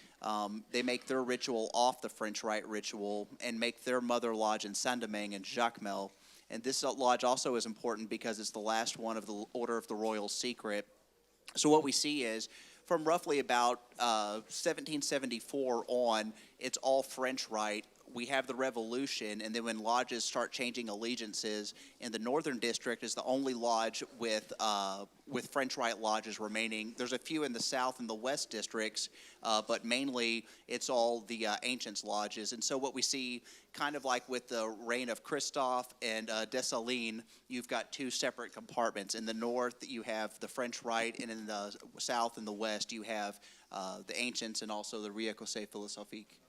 they make their ritual off the French Rite ritual and make their mother lodge in Saint-Domingue and Jacmel. And this lodge also is important because it's the last one of the Order of the Royal Secret. So what we see is, from roughly about 1774 on, it's all French Rite. We have the Revolution, and then when lodges start changing allegiances, in the Northern District is the only lodge with French Rite lodges remaining. There's a few in the South and the West districts, but mainly it's all the Ancients lodges. And so what we see, kind of like with the reign of Christophe and Dessalines, you've got two separate compartments. In the North, you have the French Rite, and in the South and the West, you have the Ancients and also the Rite Écossais Philosophique.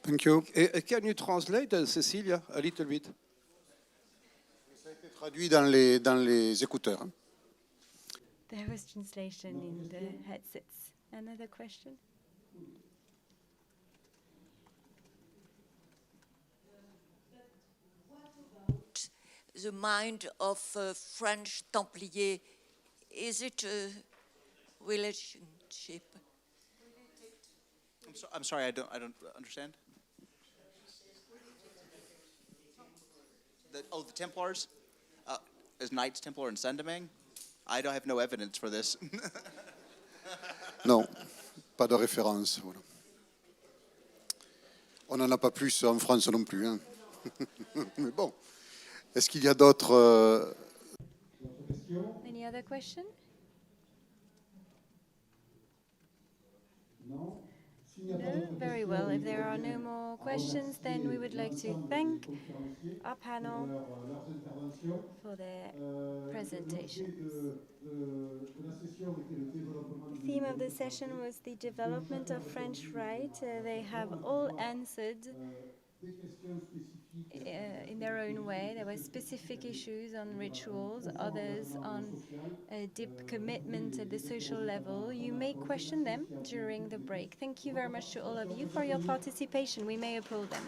Thank you. Can you translate, Cecilia, a little bit? Ça a été traduit dans les écouteurs. Hein. There was translation in the headsets. Another question? The mind of French Templier, is it a relationship? I'm sorry, I don't understand. The Templars? Is Knights Templar in Saint-Domingue? I have no evidence for this. Non, pas de référence. Voilà. On n'en a pas plus en France non plus. Hein. Mais bon, est-ce qu'il y a d'autres... Any other question? Non. No? Very well. If there are no more questions, then we would like to thank our panel for their presentations. The theme of the session was the development of French Rite. They have all answered in their own way. There were specific issues on rituals, others on a deep commitment at the social level. You may question them during the break. Thank you very much to all of you for your participation. We may applaud them.